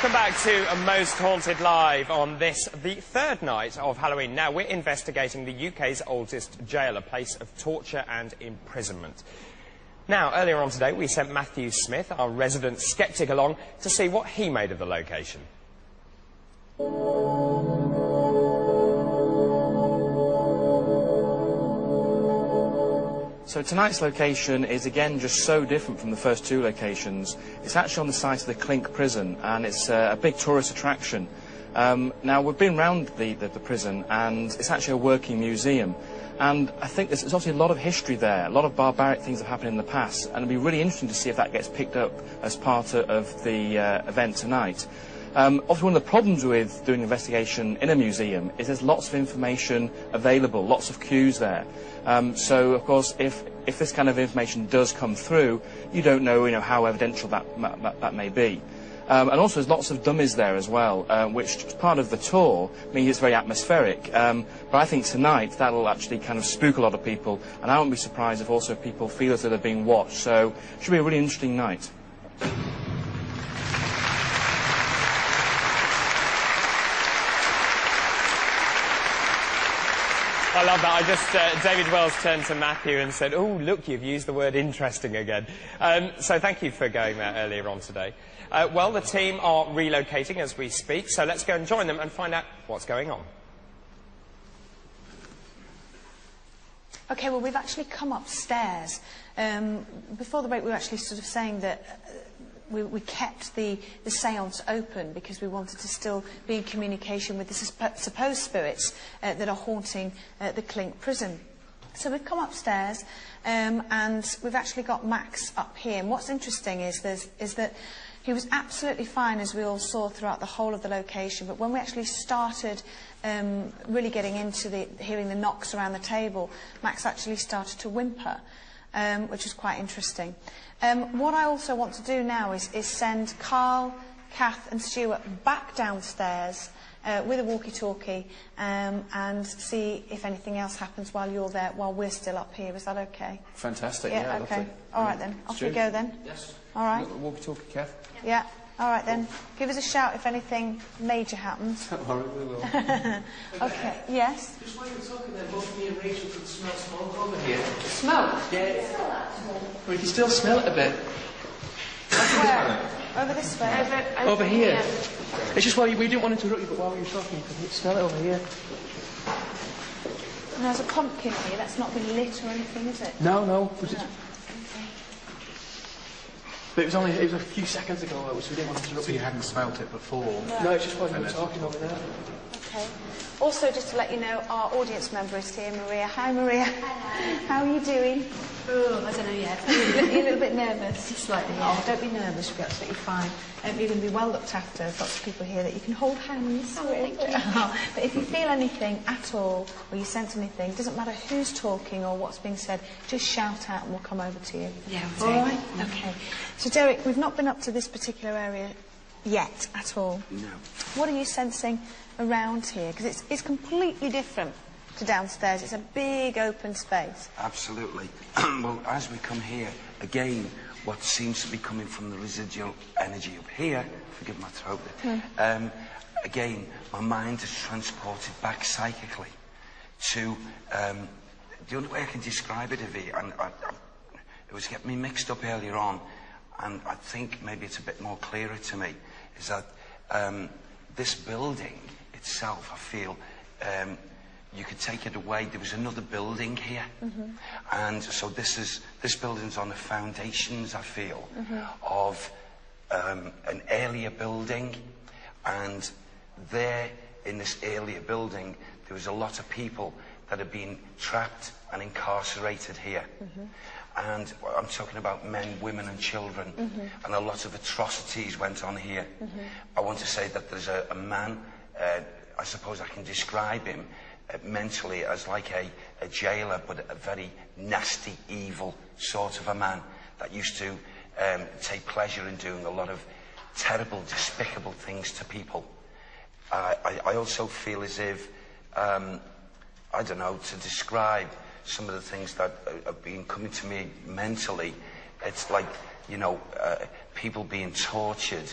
Welcome back to Most Haunted Live on this, the third night of Halloween. Now, we're investigating the UK's oldest jail, a place of torture and imprisonment. Now, earlier on today, we sent Matthew Smith, our resident sceptic, along to see what he made of the location. So tonight's location is again just so different from the first two locations. It's actually on the site of the Clink prison, and it's a big tourist attraction. Now, we've been round the prison, and it's actually a working museum. And I think there's obviously a lot of history there, a lot of barbaric things have happened in the past, and it'll be really interesting to see if that gets picked up as part of the event tonight. Obviously, one of the problems with doing an investigation in a museum is there's lots of information available, lots of cues there. So, of course, if this kind of information does come through, you don't know, how evidential that may be. And also, there's lots of dummies there as well, which is part of the tour means it's very atmospheric. But I think tonight that'll actually kind of spook a lot of people, and I won't be surprised if also people feel as though they're being watched. So, it should be a really interesting night. I love that. I just, David Wells turned to Matthew and said, "Oh, look, you've used the word interesting again." So thank you for going there earlier on today. Well, the team are relocating as we speak, so let's go and join them and find out what's going on. OK, well, we've actually come upstairs. Before the break, we were actually sort of saying that we kept the seance open because we wanted to still be in communication with the supposed spirits that are haunting the Clink prison. So we've come upstairs and we've actually got Max up here. And what's interesting is that he was absolutely fine, as we all saw throughout the whole of the location. But when we actually started really getting into hearing the knocks around the table, Max actually started to whimper, which was quite interesting. What I also want to do now is send Carl, Kath and Stuart back downstairs with a walkie-talkie and see if anything else happens while you're there, while we're still up here. Is that OK? Fantastic, yeah, OK. Lovely. All right then, off we go then. Yes. All right. Walkie-talkie, Kath? Yeah. All right then. Give us a shout if anything major happens. Don't worry, we will. OK, yes? Just while you were talking there, both me and Rachel could smell smoke over here. Smoke? Yeah. We can still smell it a bit. Where? Over this way? Over here. It's just while we didn't want to interrupt you, but while we were talking, you could smell it over here. And there's a pumpkin here. That's not been lit or anything, is it? No. No. But it was a few seconds ago, so we didn't want to interrupt So you. you hadn't smelt it before? No, it's just while you were talking over there. OK. Also, just to let you know, our audience member is here, Maria. Hi, Maria. Hello. How are you doing? Oh, I don't know yet. You're a little bit nervous? Slightly, yeah. Oh, don't be nervous. You'll be absolutely fine. You're going to be well looked after. There's lots of people here that you can hold hands Oh, with. thank you. But if you feel anything at all, or you sense anything, it doesn't matter who's talking or what's being said, just shout out and we'll come over to you. Yeah, all we'll right? OK. So, Derek, we've not been up to this particular area yet at all. No. What are you sensing around here? Because it's completely different to downstairs. It's a big open space. Absolutely. Well, as we come here, again, what seems to be coming from the residual energy up here, forgive my throat, again, my mind is transported back psychically to, the only way I can describe it, Ivy, and it was getting me mixed up earlier on, and I think maybe it's a bit more clearer to me, is that this building itself, I feel, you could take it away. There was another building here, and so this building's on the foundations, I feel, of an earlier building, and there in this earlier building there was a lot of people that had been trapped and incarcerated here, and I'm talking about men, women and children, and a lot of atrocities went on here. I want to say that there's a man, I suppose I can describe him mentally as like a jailer, but a very nasty, evil sort of a man that used to take pleasure in doing a lot of terrible, despicable things to people. I also feel as if, I don't know, to describe some of the things that have been coming to me mentally, it's like, you know, people being tortured,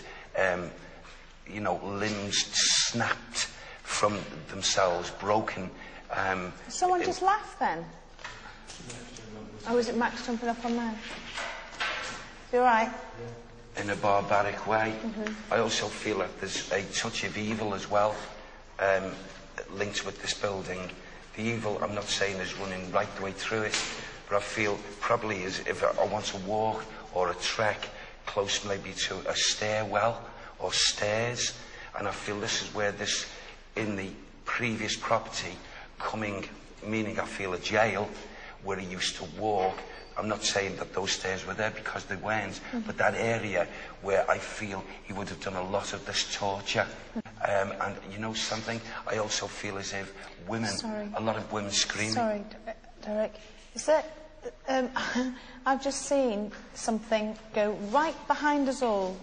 you know, limbs snapped from themselves, broken. Someone just laughed then? Oh, was it Max jumping up on there? You all right? In a barbaric way. I also feel that there's a touch of evil as well, linked with this building. The evil, I'm not saying is running right the way through it, but I feel probably as if I want to walk or a trek close maybe to a stairwell or stairs, and I feel this is where this, in the previous property, meaning I feel a jail, where he used to walk. I'm not saying that those stairs were there because they weren't, but that area where I feel he would have done a lot of this torture. And you know something? I also feel as if women, a lot of women screaming. Sorry, Derek. Is that... I've just seen something go right behind us all,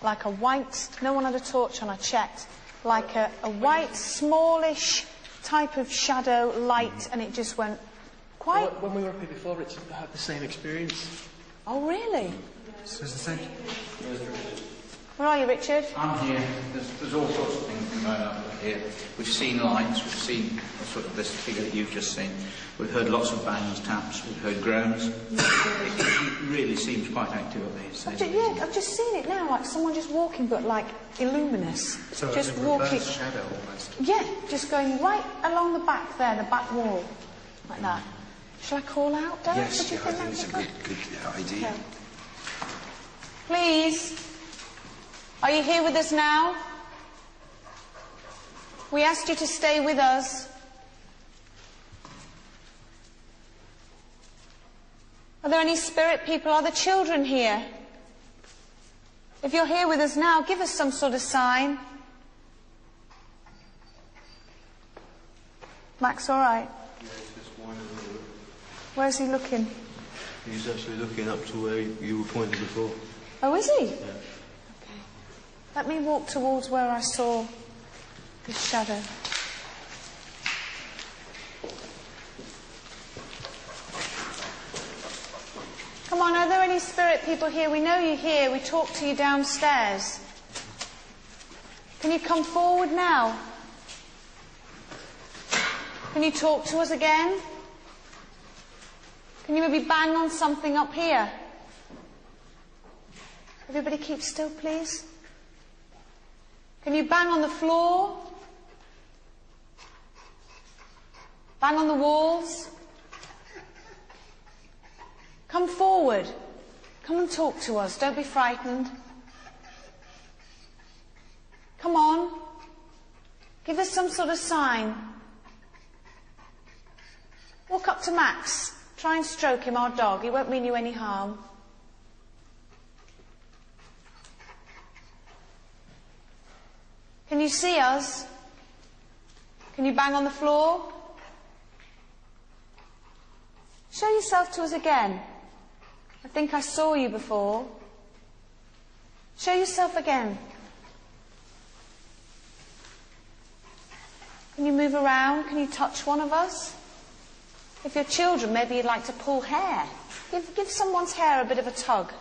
like a white... No one had a torch on, I checked. Like a white, smallish type of shadow light, and it just went quite... When we were up here before, Richard had the same experience. Oh, really? So it's the same. Where are you, Richard? I'm here. There's all sorts of things going on here. We've seen lights, we've seen sort of this figure that you've just seen. We've heard lots of bangs, taps, we've heard groans. It really seems quite active up here. I've just seen it now, like someone just walking, but like illuminous. So just a walking. shadow almost. Yeah, just going right along the back there, the back wall, like that. Shall I call out, Derek? Yes, Would you yeah, I think think that's it's a good idea. Okay. Please, are you here with us now? We asked you to stay with us. Are there any spirit people? Are there children here? If you're here with us now, give us some sort of sign. Max, all right? Yeah, it's just winding a little bit. Where's he looking? He's actually looking up to where you were pointing before. Oh, is he? Yeah. Okay. Let me walk towards where I saw his shadow. Come on, are there any spirit people here? We know you're here. We talked to you downstairs. Can you come forward now? Can you talk to us again? Can you maybe bang on something up here? Everybody keep still, please. Can you bang on the floor? Bang on the walls? Come forward. Come and talk to us. Don't be frightened. Come on. Give us some sort of sign. Walk up to Max. Try and stroke him, our dog. He won't mean you any harm. Can you see us? Can you bang on the floor? Show yourself to us again. I think I saw you before. Show yourself again. Can you move around? Can you touch one of us? If you're children, maybe you'd like to pull hair. Give someone's hair a bit of a tug.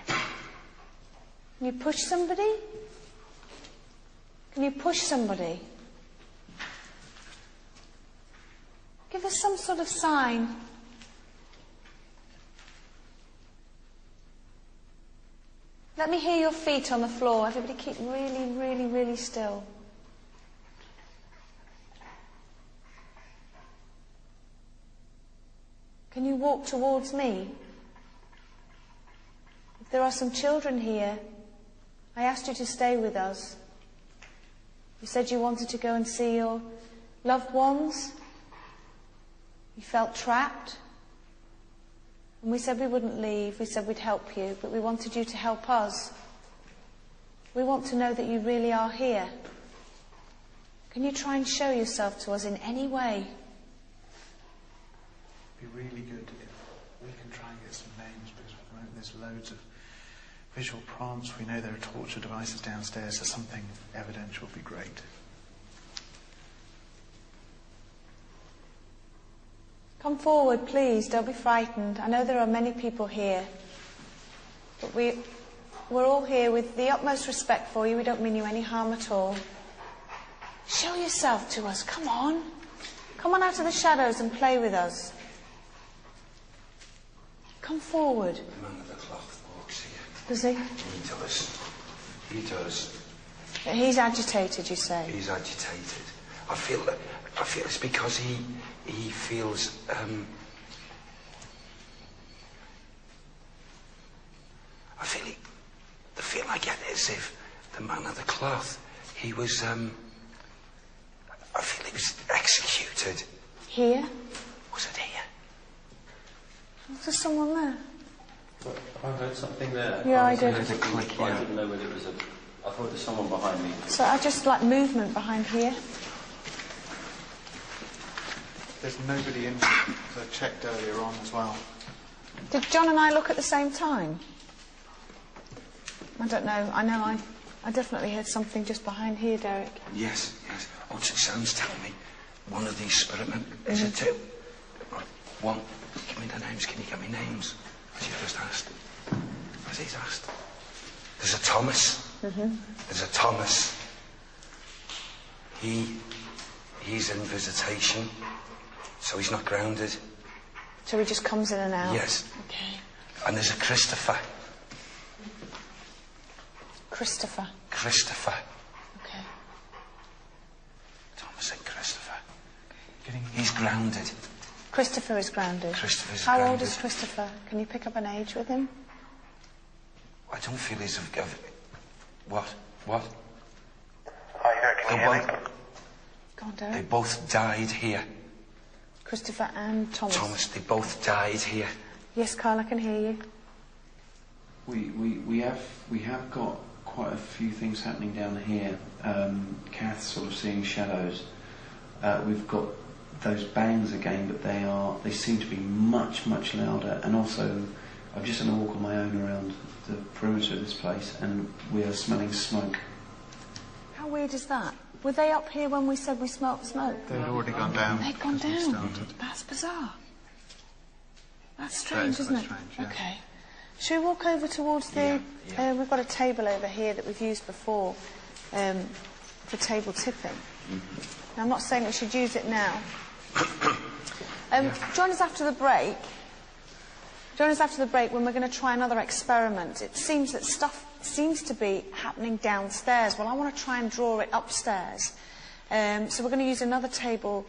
Can you push somebody? Can you push somebody? Give us some sort of sign. Let me hear your feet on the floor. Everybody keep really, really, really still. Can you walk towards me? If there are some children here, I asked you to stay with us. You said you wanted to go and see your loved ones. You felt trapped. And we said we wouldn't leave. We said we'd help you, but we wanted you to help us. We want to know that you really are here. Can you try and show yourself to us in any way? It'd be really good if we can try and get some names, because at the moment there's loads of visual prompts. We know there are torture devices downstairs, so something evidential would be great. Come forward, please. Don't be frightened. I know there are many people here, but we're all here with the utmost respect for you. We don't mean you any harm at all. Show yourself to us. Come on. Come on out of the shadows and play with us. Come forward. The man of the cloth walks here. Does he? He does. He does. He's agitated, you say? He's agitated. I feel it's because he feels, the feeling I get is if the man of the cloth, he was, I feel he was executed. Here? Was it here? There's someone there. I heard something there. Yeah, I did. There's a click, I yeah. didn't know whether it was I thought there's someone behind me. So I just like movement behind here. There's nobody in here, so I checked earlier on as well. Did John and I look at the same time? I don't know. I know I definitely heard something just behind here, Derek. Yes, yes. Oh, Sam's telling me one of these spirit men. Is it two? Right, one. Give me the names. Can you get me names? As you just asked. As he's asked. There's a Thomas. There's a Thomas. He's in visitation, so he's not grounded. So he just comes in and out? Yes. Okay. And there's a Christopher. Christopher. Christopher. Okay. Thomas and Christopher. He's grounded. Christopher is grounded. Christopher's How grounded. old is Christopher? Can you pick up an age with him? I don't feel he's of... What? What? Hi there, can you hear me? Go on, They Derek. both died here. Christopher and Thomas. Thomas, they both died here. Yes, Carl, I can hear you. We have got quite a few things happening down here. Kath sort of seeing shadows. We've got those bangs again, but they seem to be much louder. And also, I've just done a walk on my own around the perimeter of this place, and we are smelling smoke. How weird is that? Were they up here when we said we smelt smoke? They'd already gone down. They'd gone because we down. started. That's bizarre. That's strange, That is isn't quite it? strange, yeah. Okay. Shall we walk over towards the... Yeah. we've got a table over here that we've used before for table tipping. Now, I'm not saying we should use it now. Join us after the break. Join us after the break when we're going to try another experiment. It seems that stuff seems to be happening downstairs. Well, I want to try and draw it upstairs. So we're going to use another table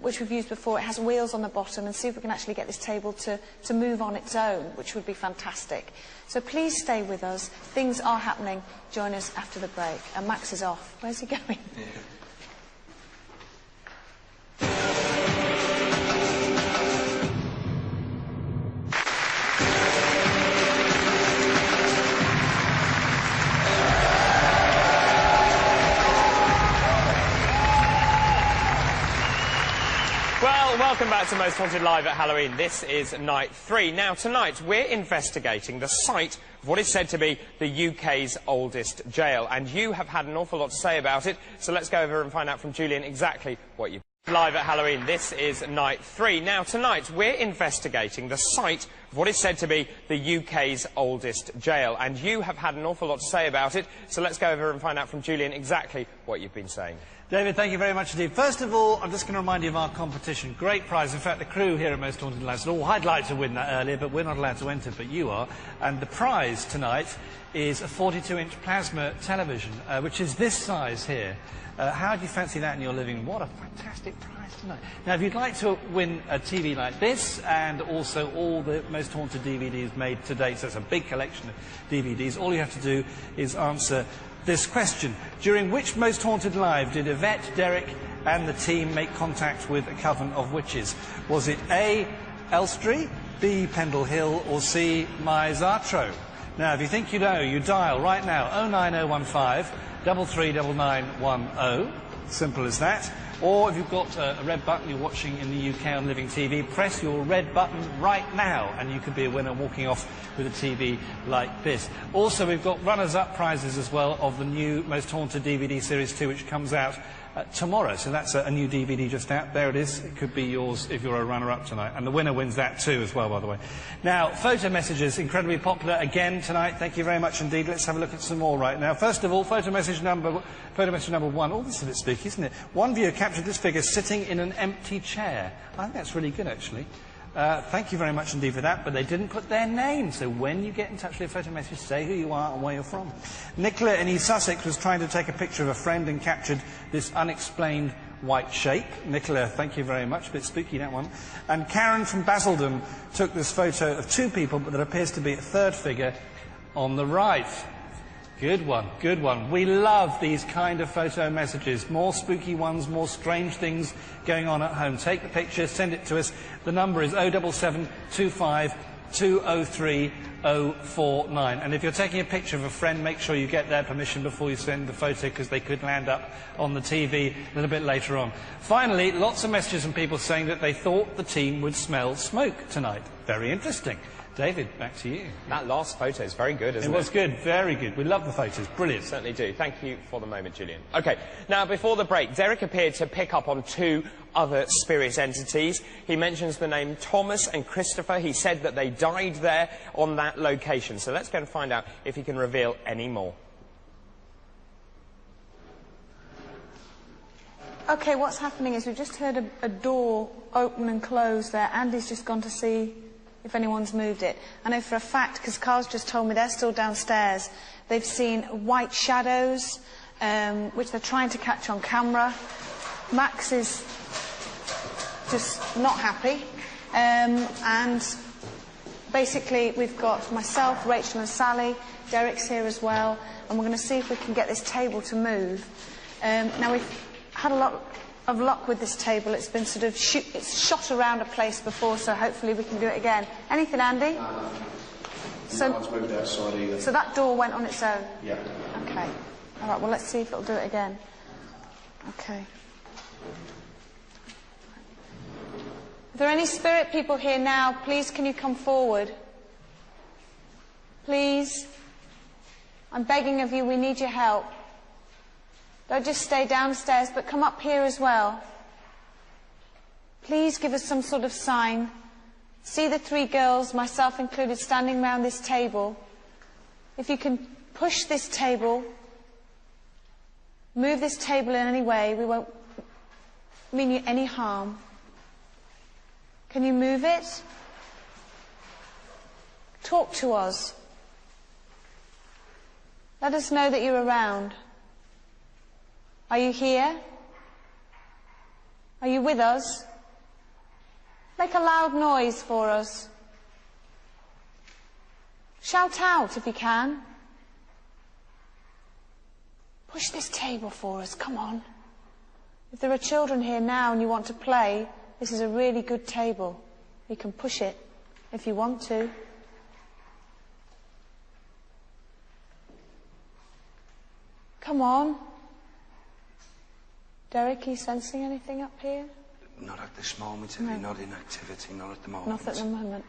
which we've used before. It has wheels on the bottom, and see if we can actually get this table to move on its own, which would be fantastic. So please stay with us. Things are happening. Join us after the break. And Max is off. Where's he going? Welcome back to Most Haunted Live at Halloween. This is night 3. Now, tonight, we're investigating the site of what is said to be the UK's oldest jail. And you have had an awful lot to say about it, so let's go over and find out from Julian exactly what you... Live at Halloween. This is night 3. Now, tonight, we're investigating the site of what is said to be the UK's oldest jail. And you have had an awful lot to say about it, so let's go over and find out from Julian exactly what you've been saying. David, thank you very much indeed. First of all, I'm just going to remind you of our competition. Great prize. In fact, the crew here at Most Haunted Live said, oh, I'd like to win that earlier, but we're not allowed to enter, but you are. And the prize tonight is a 42-inch plasma television, which is this size here. How do you fancy that in your living room? What a fantastic prize tonight. Now, if you'd like to win a TV like this, and also all the Most Haunted DVDs made to date, so it's a big collection of DVDs, all you have to do is answer this question. During which Most Haunted Live did Yvette, Derek and the team make contact with a coven of witches? Was it A, Elstree, B, Pendle Hill, or C, Maizartro? Now, if you think you know, you dial right now 09015 339910. Simple as that. Or if you've got a red button, you're watching in the UK on Living TV, press your red button right now and you could be a winner walking off with a TV like this. Also, we've got runners-up prizes as well of the new Most Haunted DVD Series 2, which comes out tomorrow. So that's a new DVD just out. There it is. It could be yours if you're a runner-up tonight. And the winner wins that too as well, by the way. Now, photo messages, incredibly popular again tonight. Thank you very much indeed. Let's have a look at some more right now. First of all, photo message number 1. Oh, this is a bit spooky, isn't it? One viewer captured this figure sitting in an empty chair. I think that's really good, actually. Thank you very much indeed for that, but they didn't put their name, so when you get in touch with a photo message, say who you are and where you're from. Nicola in East Sussex was trying to take a picture of a friend and captured this unexplained white shape. Nicola, thank you very much. A bit spooky, that one. And Karen from Basildon took this photo of two people, but there appears to be a third figure on the right. Good one, good one. We love these kind of photo messages. More spooky ones, more strange things going on at home. Take the picture, send it to us. The number is 07725 203 049. And if you're taking a picture of a friend, make sure you get their permission before you send the photo, because they could land up on the TV a little bit later on. Finally, lots of messages from people saying that they thought the team would smell smoke tonight. Very interesting. David, back to you. That last photo is very good, isn't it? It was good, very good. We love the photos, brilliant. Certainly do. Thank you for the moment, Julian. OK, now before the break, Derek appeared to pick up on two other spirit entities. He mentions the name Thomas and Christopher. He said that they died there on that location. So let's go and find out if he can reveal any more. OK, what's happening is we've just heard a door open and close there. Andy's just gone to see if anyone's moved it. I know for a fact, because Carl's just told me they're still downstairs. They've seen white shadows, which they're trying to catch on camera. Max is just not happy. And basically, we've got myself, Rachel and Sally. Derek's here as well. And we're going to see if we can get this table to move. Now, we've had a lot of luck with this table. It's been sort of it's shot around a place before, so hopefully we can do it again. Anything, Andy? No one's moved outside either. So that door went on its own? Yeah. Okay. All right, well, let's see if it'll do it again. Okay. Are there any spirit people here now? Please, can you come forward? Please. I'm begging of you, we need your help. Don't just stay downstairs, but come up here as well. Please give us some sort of sign. See the three girls, myself included, standing round this table. If you can push this table, move this table in any way, we won't mean you any harm. Can you move it? Talk to us. Let us know that you're around. Are you here? Are you with us? Make a loud noise for us. Shout out if you can. Push this table for us, come on. If there are children here now and you want to play, this is a really good table. You can push it if you want to. Come on. Derek, are you sensing anything up here? Not at this moment, no. Not in activity, not at the moment. Not at the moment.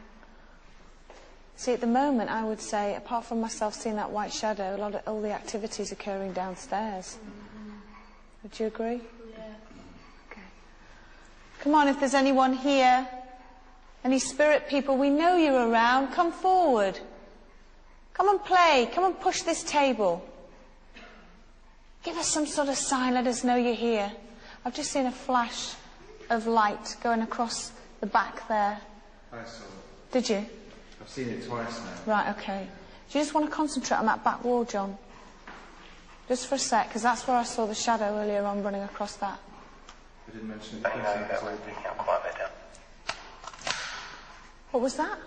See, at the moment, I would say, apart from myself seeing that white shadow, all the activity's occurring downstairs. Would you agree? Yeah. Okay. Come on, if there's anyone here, any spirit people, we know you're around, come forward. Come and play, come and push this table. Give us some sort of sign, let us know you're here. I've just seen a flash of light going across the back there. I saw it. Did you? I've seen it twice now. Right, okay. Do you just want to concentrate on that back wall, John? Just for a sec, because that's where I saw the shadow earlier on running across that. I didn't mention it. What was that?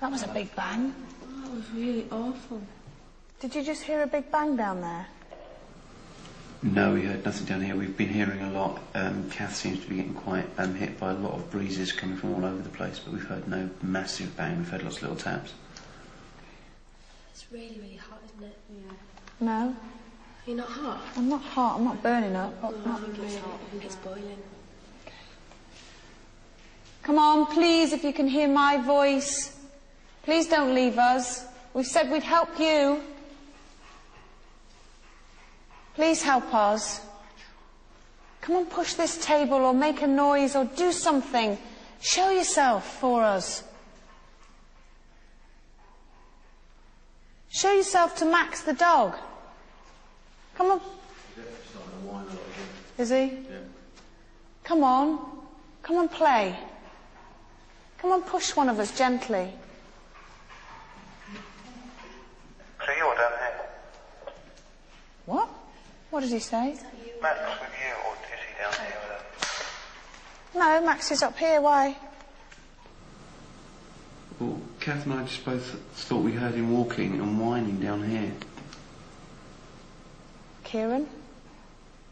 That was a big bang. Oh, that was really awful. Did you just hear a big bang down there? No, we heard nothing down here. We've been hearing a lot. Kath seems to be getting quite hit by a lot of breezes coming from all over the place, but we've heard no massive bang. We've heard lots of little taps. It's really, really hot, isn't it? Yeah. No? You're not hot? I'm not hot, I'm not burning up. No, I think it's hot. I think it's boiling. Come on, please, if you can hear my voice. Please don't leave us. We've said we'd help you. Please help us. Come on, push this table or make a noise or do something. Show yourself for us. Show yourself to Max the dog. Come on. Is he? Yeah. Come on. Come on, play. Come on, push one of us gently. So you're down here? What? What did he say? Max with you, or is he down here with us? No, Max is up here. Why? Well, Kath and I just both thought we heard him walking and whining down here. Kieran?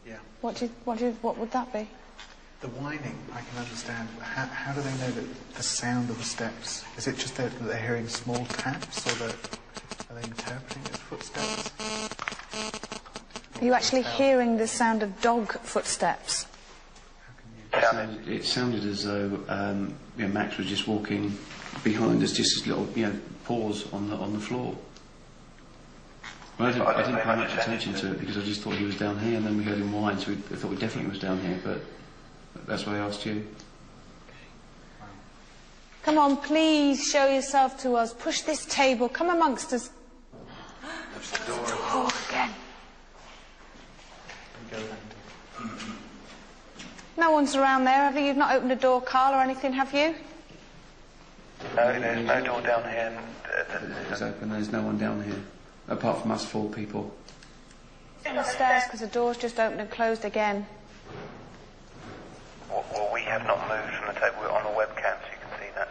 Yeah. What would that be? The whining, I can understand. How do they know that the sound of the steps? Is it just that they're hearing small taps, or are they interpreting it as footsteps? Are you actually hearing the sound of dog footsteps? It sounded as though Max was just walking behind us, just his little paws on the floor. Well, I didn't pay much attention to it because I just thought he was down here, and then we heard him whine, so I thought he definitely was down here, but that's why I asked you. Come on, please show yourself to us. Push this table. Come amongst us. That's the door. Oh, again. No one's around there, have you? You've not opened a door, Carl, or anything, have you? No, there's no door down here. It's open, there's no one down here, apart from us 4 people. On the stairs, because the door's just opened and closed again. Well, we have not moved from the table. We're on the webcam, so you can see that.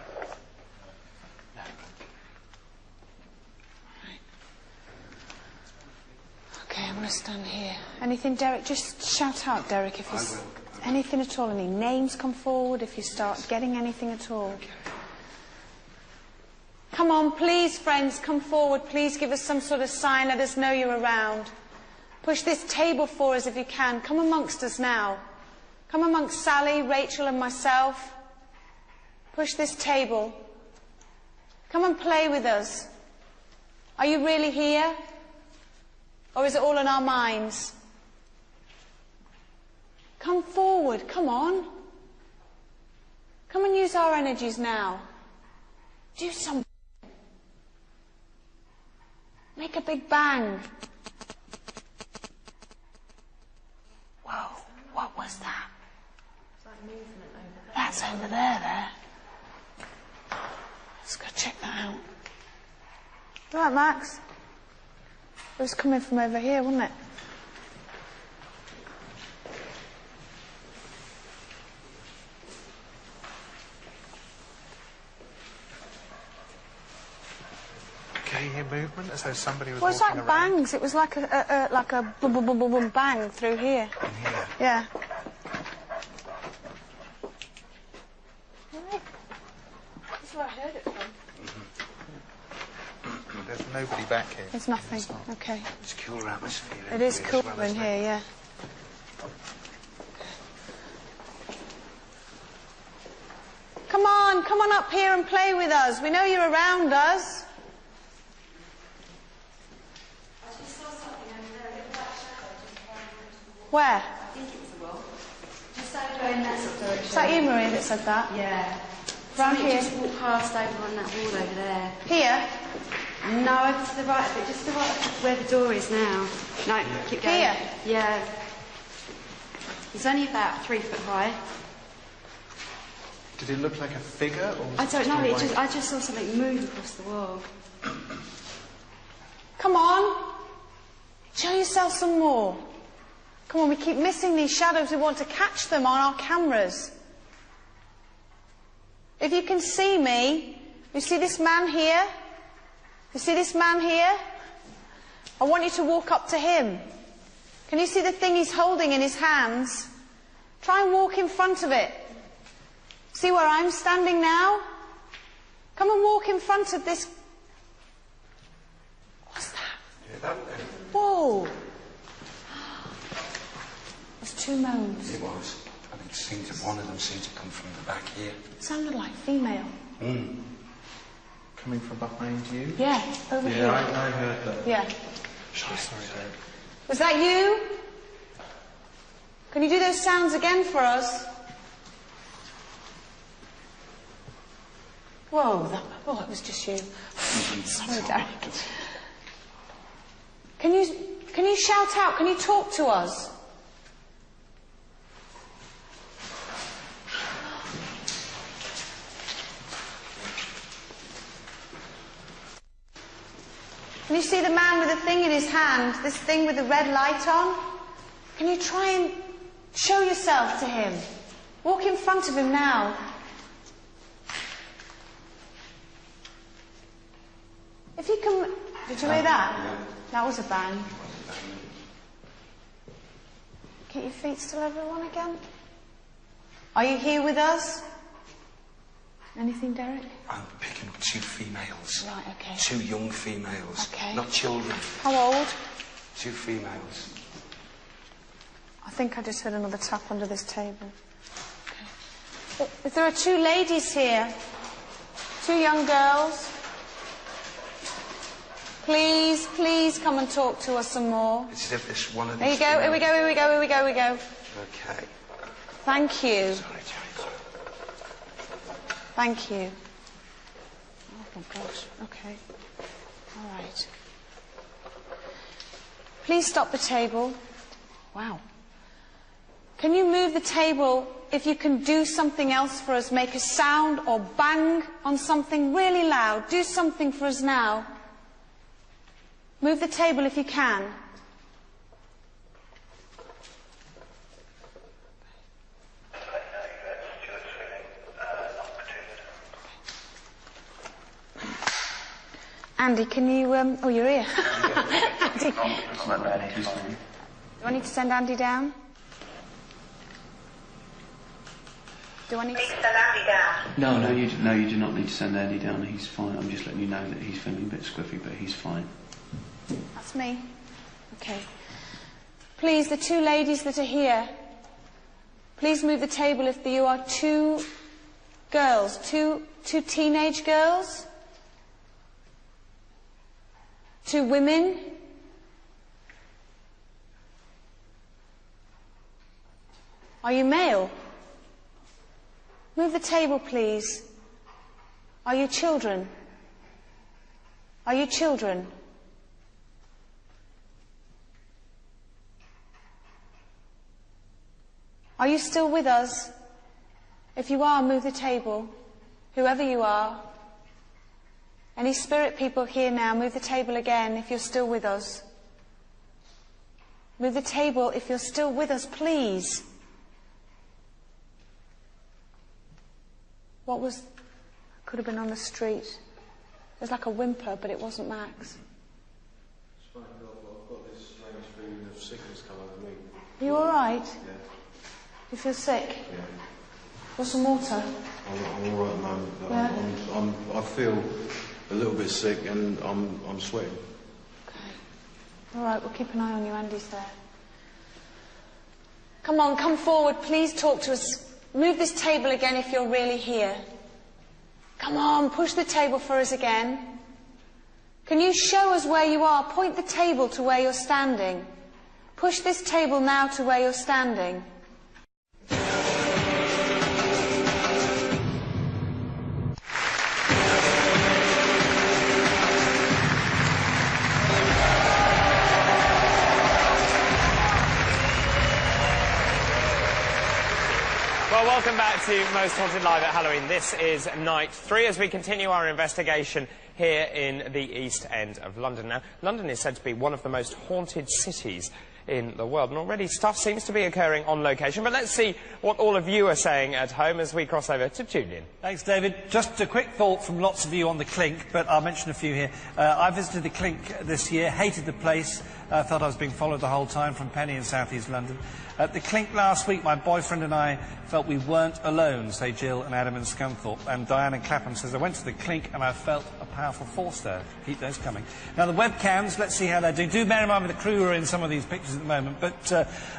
Okay, I'm going to stand here. Anything, Derek? Just shout out, Derek, if you... Anything at all. Any names come forward if you start getting anything at all. Come on, please, friends, come forward. Please give us some sort of sign. Let us know you're around. Push this table for us if you can. Come amongst us now. Come amongst Sally, Rachel and myself. Push this table. Come and play with us. Are you really here? Or is it all in our minds? Come forward, come on. Come and use our energies now. Do something. Make a big bang. Whoa, what was that? That's over there. Let's go check that out. Right, Max? It was coming from over here, wasn't it? Can you hear movement as though somebody was Well, it's walking like around? bangs. It was like a boom, boom, boom, boom, boom, bang through here. In here? Yeah. Right. That's where I heard it from. There's nobody back here. There's nothing. Okay. It's cooler atmosphere. It is as cool well, in isn't here, it? yeah. Come on up here and play with us. We know you're around us. Where? I think it's the wall. Just over in that sort of direction. Is that you, Maria, that said that? Yeah. Round Somebody here. just walked past over on that wall over there. Here? No, over to the right, but just to the right of where the door is now. No, keep going. Here? Yeah. He's only about 3 foot high. Did it look like a figure? Or was I it don't just know, a white- I just saw something move across the wall. Come on. Show yourself some more. Come on, we keep missing these shadows. We want to catch them on our cameras. If you can see me, you see this man here? You see this man here? I want you to walk up to him. Can you see the thing he's holding in his hands? Try and walk in front of it. See where I'm standing now? Come and walk in front of this. What's that? Whoa. 2 moans. It was. And it seemed to, one of them seemed to come from the back here. It sounded like female. Coming from behind you? Yeah, over here. Yeah, I heard that. Yeah. Sorry, Dave. Was that you? Can you do those sounds again for us? Whoa, it was just you. Sorry, Derek. Can you shout out? Can you talk to us? Can you see the man with the thing in his hand? This thing with the red light on? Can you try and show yourself to him? Walk in front of him now. If you can... Did you hear that? Yeah. That was a bang. Get your feet still, everyone, again. Are you here with us? Anything, Derek? I'm picking up 2 females. Right, okay. 2 young females. Okay. Not children. How old? 2 females. I think I just heard another tap under this table. Okay. If there are 2 ladies here, 2 young girls, please, please come and talk to us some more. It's as if this one of There these you go, here we go, here we go, here we go, here we go. Okay. Thank you. Sorry, Jerry. Thank you. Oh my gosh, okay. All right. Please stop the table. Wow. Can you move the table if you can do something else for us? Make a sound or bang on something really loud. Do something for us now. Move the table if you can. Andy, can you... oh, you're here. Andy. Do I need to send Andy down? Do I need to send Andy down? No, you do not need to send Andy down. He's fine. I'm just letting you know that he's feeling a bit squiffy, but he's fine. That's me. Okay. Please, the 2 ladies that are here, please move the table if you are 2 girls, two teenage girls, 2 women. Are you male? Move the table, please. Are you children? Are you children? Are you still with us? If you are, move the table. Whoever you are. Any spirit people here now, move the table again if you're still with us. Move the table if you're still with us, please. What was... Could have been on the street. There's like a whimper, but it wasn't Max. It's funny, I've got this strange feeling of sickness come over me. Are you all right? Yeah. You feel sick? Yeah. Want some water? I'm all right at the moment. But Yeah. I feel a little bit sick and I'm sweating. Okay. All right, we'll keep an eye on you. Andy's there. Come on, come forward. Please talk to us. Move this table again if you're really here. Come on, push the table for us again. Can you show us where you are? Point the table to where you're standing. Push this table now to where you're standing. Well, welcome back to Most Haunted Live at Halloween. This is night 3 as we continue our investigation here in the East End of London. Now, London is said to be one of the most haunted cities in the world, and already stuff seems to be occurring on location. But let's see what all of you are saying at home as we cross over to Julian. Thanks, David. Just a quick thought from lots of you on the Clink, but I'll mention a few here. I visited the Clink this year, hated the place. Felt I was being followed the whole time from Penny in South East London. At the Clink last week, my boyfriend and I felt we weren't alone, say Jill and Adam in Scunthorpe. And Diane in Clapham says, I went to the Clink and I felt a powerful force there. Keep those coming. Now, the webcams, let's see how they're doing. Do bear in mind with the crew who are in some of these pictures at the moment. But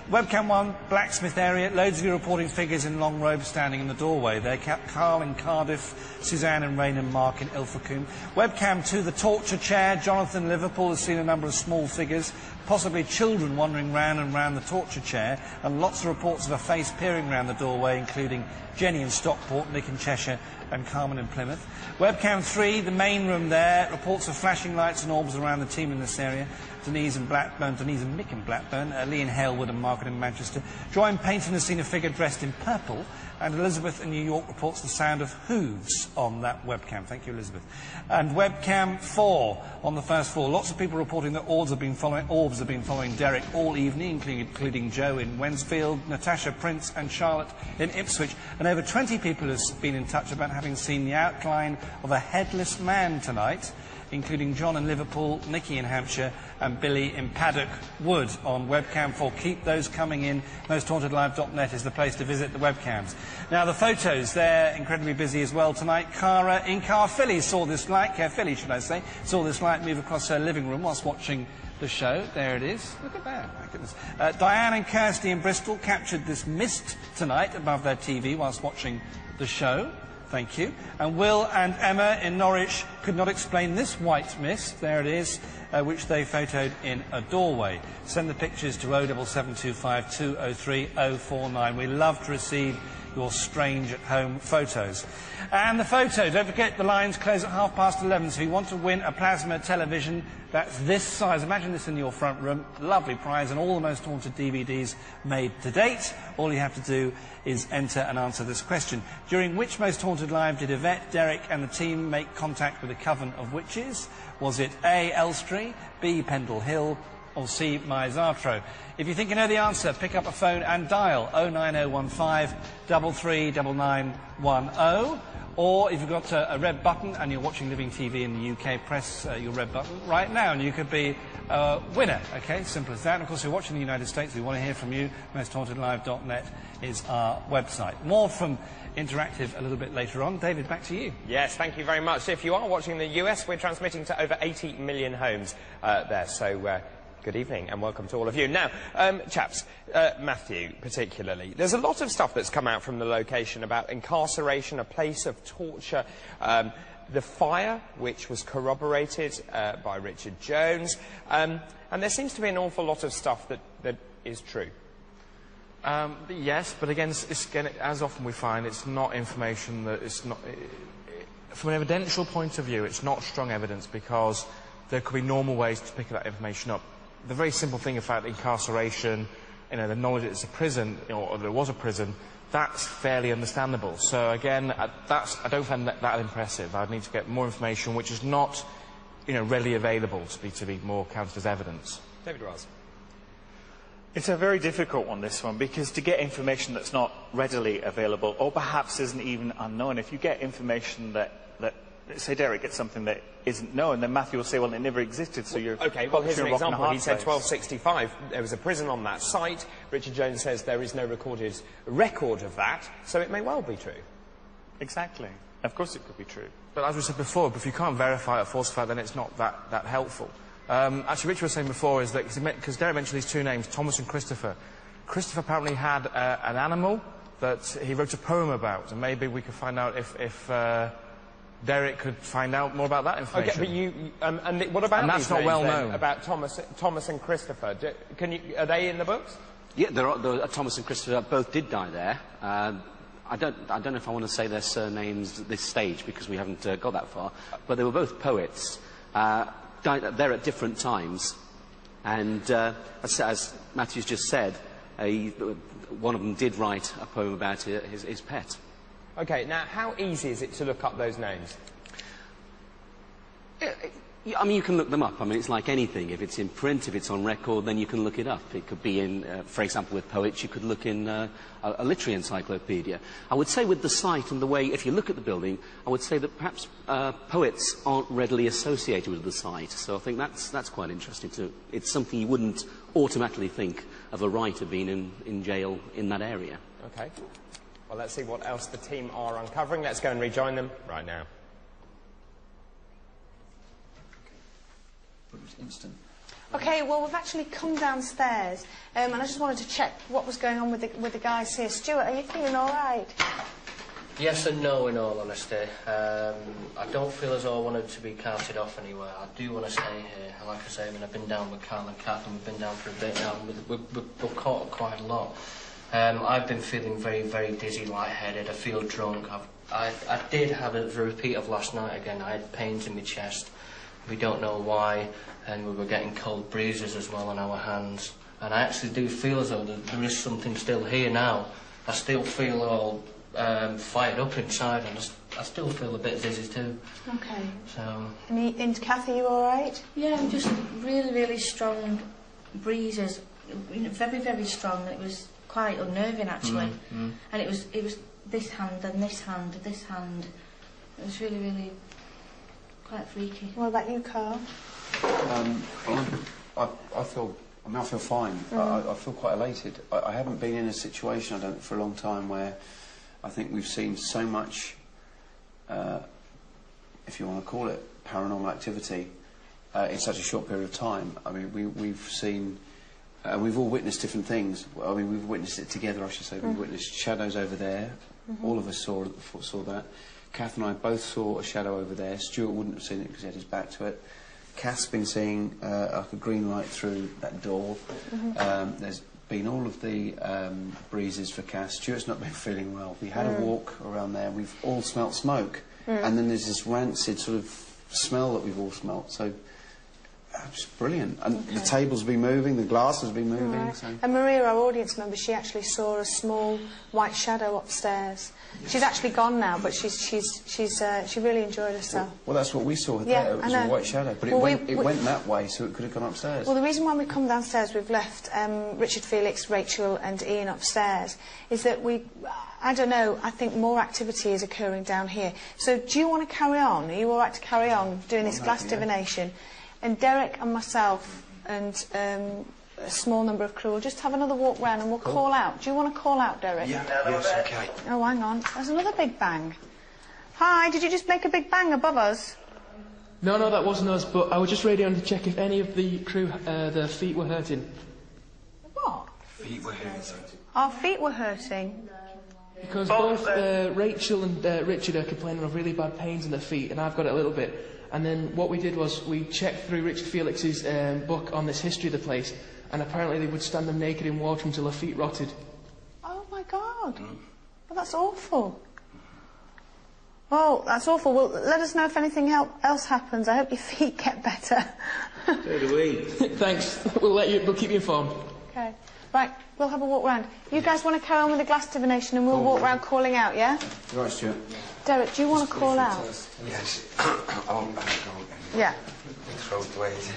webcam 1, Blacksmith area, loads of you reporting figures in long robes standing in the doorway. They're Carl in Cardiff, Suzanne and Rain and Mark in Ilfracombe. Webcam 2, the torture chair. Jonathan in Liverpool has seen a number of small figures, possibly children wandering round and round the torture chair, and lots of reports of a face peering round the doorway, including Jenny in Stockport, Nick in Cheshire and Carmen in Plymouth. Webcam 3, the main room there, reports of flashing lights and orbs around the team in this area. Denise and Mick in Blackburn, Lee in Halewood and Margaret in Manchester. Joy in Paynton has seen a figure dressed in purple, and Elizabeth in New York reports the sound of hooves on that webcam. Thank you, Elizabeth. And webcam 4 on the first floor. Lots of people reporting that orbs have been following Derek all evening, including Joe in Wensfield, Natasha, Prince and Charlotte in Ipswich. And over 20 people have been in touch about having seen the outline of a headless man tonight, including John in Liverpool, Nikki in Hampshire and Billy in Paddock Wood on webcam 4. Keep those coming in. MostHauntedLive.net is the place to visit the webcams. Now, the photos, they're incredibly busy as well tonight. Cara in Caerphilly saw this light, Caerphilly should I say, saw this light move across her living room whilst watching the show. There it is. Look at that. My goodness. Diane and Kirsty in Bristol captured this mist tonight above their TV whilst watching the show. Thank you. And Will and Emma in Norwich could not explain this white mist, there it is, which they photoed in a doorway. Send the pictures to 07725 203 049. We love to receive your strange at-home photos. And the photo, don't forget the lines close at 11:30, so if you want to win a plasma television that's this size, imagine this in your front room, lovely prize and all the Most Haunted DVDs made to date. All you have to do is enter and answer this question. During which Most Haunted Live did Yvette, Derek and the team make contact with a coven of witches? Was it A, Elstree, B, Pendle Hill or C, Maizartro? If you think you know the answer, pick up a phone and dial 09015 339910. Or if you've got a red button and you're watching Living TV in the UK, press your red button right now and you could be a winner. Okay, simple as that. And of course, if you're watching in the United States, we want to hear from you. MostHauntedLive.net is our website. More from Interactive a little bit later on. David, back to you. Yes, thank you very much. If you are watching the US, we're transmitting to over 80 million homes there. So good evening and welcome to all of you. Now, chaps, Matthew particularly, there's a lot of stuff that's come out from the location about incarceration, a place of torture, the fire, which was corroborated by Richard Jones, and there seems to be an awful lot of stuff that is true. Yes, but again, as often we find, it's not information that is not... from an evidential point of view, it's not strong evidence because there could be normal ways to pick that information up. The very simple thing about incarceration, you know, the knowledge that it's a prison, or there was a prison, that's fairly understandable. So again, I don't find that impressive. I'd need to get more information which is not, you know, readily available to be more counted as evidence. David Ross. It's a very difficult one, this one, because to get information that's not readily available, or perhaps isn't even unknown, if you get information that say Derek gets something that isn't known, then Matthew will say, well, it never existed, so you're... OK, well, here's an example. He said 1265, there was a prison on that site. Richard Jones says there is no recorded record of that, so it may well be true. Exactly. Of course it could be true. But as we said before, if you can't verify or falsify, then it's not that helpful. Actually, Richard was saying before is that, because Derek mentioned these two names, Thomas and Christopher. Christopher apparently had an animal that he wrote a poem about, and maybe we could find out if Derek could find out more about that information. OK, but and what about and that's these not names, well then, known. about Thomas and Christopher? Are they in the books? Yeah, Thomas and Christopher both did die there. I don't know if I want to say their surnames at this stage because we haven't got that far, but they were both poets. Died there at different times, and as Matthew's just said, one of them did write a poem about his pet. OK, now how easy is it to look up those names? I mean, you can look them up. I mean, it's like anything. If it's in print, if it's on record, then you can look it up. It could be in, for example, with poets, you could look in a literary encyclopedia. I would say with the site and the way, if you look at the building, I would say that perhaps poets aren't readily associated with the site. So I think that's quite interesting too. It's something you wouldn't automatically think of a writer being in jail in that area. Okay. Well, let's see what else the team are uncovering. Let's go and rejoin them right now. Instant. Okay, well, we've actually come downstairs, and I just wanted to check what was going on with the guys here. Stuart, are you feeling all right? Yes and no, in all honesty. I don't feel as though I wanted to be carted off anywhere. I do want to stay here. And like I say, I mean, I've been down with Carl and Kath, and we've been down for a bit now, and we've caught up quite a lot. I've been feeling very, very dizzy, lightheaded. I feel drunk. I did have a repeat of last night again. I had pains in my chest. We don't know why, and we were getting cold breezes as well on our hands. And I actually do feel as though there is something still here now. I still feel all fired up inside, and I still feel a bit dizzy too. Okay. So. And Kath, are you all right? Yeah, just really, really strong breezes. Very, very strong. It was quite unnerving actually. And it was this hand and this hand, this hand. It was really, really quite freaky. What about you, Carl? I feel fine. I feel quite elated. I haven't been in a situation, I don't think, for a long time where I think we've seen so much, if you want to call it, paranormal activity in such a short period of time. I mean, we've seen, we've all witnessed different things. I mean, we've witnessed it together, I should say. We've witnessed shadows over there. All of us saw that. Kath and I both saw a shadow over there. Stuart wouldn't have seen it because he had his back to it. Kath's been seeing like a green light through that door. There's been all of the breezes for Kath. Stuart's not been feeling well. We had a walk around there. We've all smelt smoke. And then there's this rancid sort of smell that we've all smelt. So it's brilliant. And the tables have been moving, the glass has been moving. Right. So. And Maria, our audience member, she actually saw a small white shadow upstairs. She's actually gone now, but she really enjoyed herself. Well, that's what we saw there. Yeah, It was a white shadow, but it went that way, so it could have gone upstairs. Well, the reason why we've come downstairs, we've left Richard, Felix, Rachel and Ian upstairs, is that I don't know, I think more activity is occurring down here. So do you want to carry on? Are you all right to carry on doing this glass divination? And Derek and myself and a small number of crew will just have another walk round and we'll call out. Do you want to call out, Derek? Yeah, yes, okay. Oh, hang on. There's another big bang. Hi, did you just make a big bang above us? No, that wasn't us, but I was just radioing to check if any of the crew, their feet were hurting. What? Feet were hurting. Our feet were hurting. Because both Rachel and Richard are complaining of really bad pains in their feet, and I've got it a little bit. And then what we did was we checked through Richard Felix's book on this history of the place, and apparently they would stand them naked in water until their feet rotted. Oh my God. Well, that's awful. Oh, that's awful. Well, let us know if anything else happens. I hope your feet get better. So do we. Thanks. We'll keep you informed. Okay. Right, we'll have a walk round. You guys want to carry on with the glass divination and we'll walk round calling out, yeah? You're right, Stuart. Derek, do you want to call out? Yes. Yeah. Throat weight.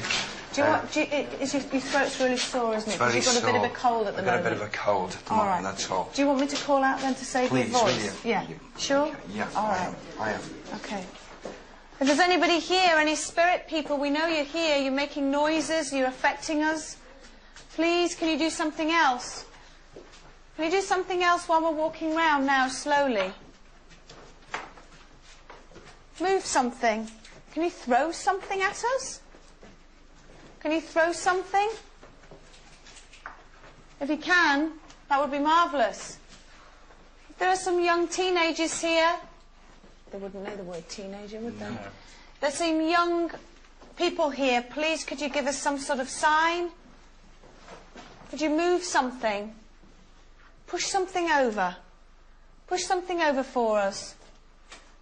Do you want, your throat's really sore, isn't it? Because you've got a bit of a cold at the moment. I've got a bit of a cold at the moment, that's all. Do you want me to call out then to save your voice? Please, will you? Yeah. Sure? Okay. Yeah, all right. I am. Okay. If there's anybody here, any spirit people, we know you're here, you're making noises, you're affecting us. Please, can you do something else? Can you do something else while we're walking round now, slowly? Move something. Can you throw something at us? Can you throw something? If you can, that would be marvellous. If there are some young teenagers here, they wouldn't know the word teenager, would they? No. There's some young people here. Please, could you give us some sort of sign? Could you move something? Push something over. Push something over for us.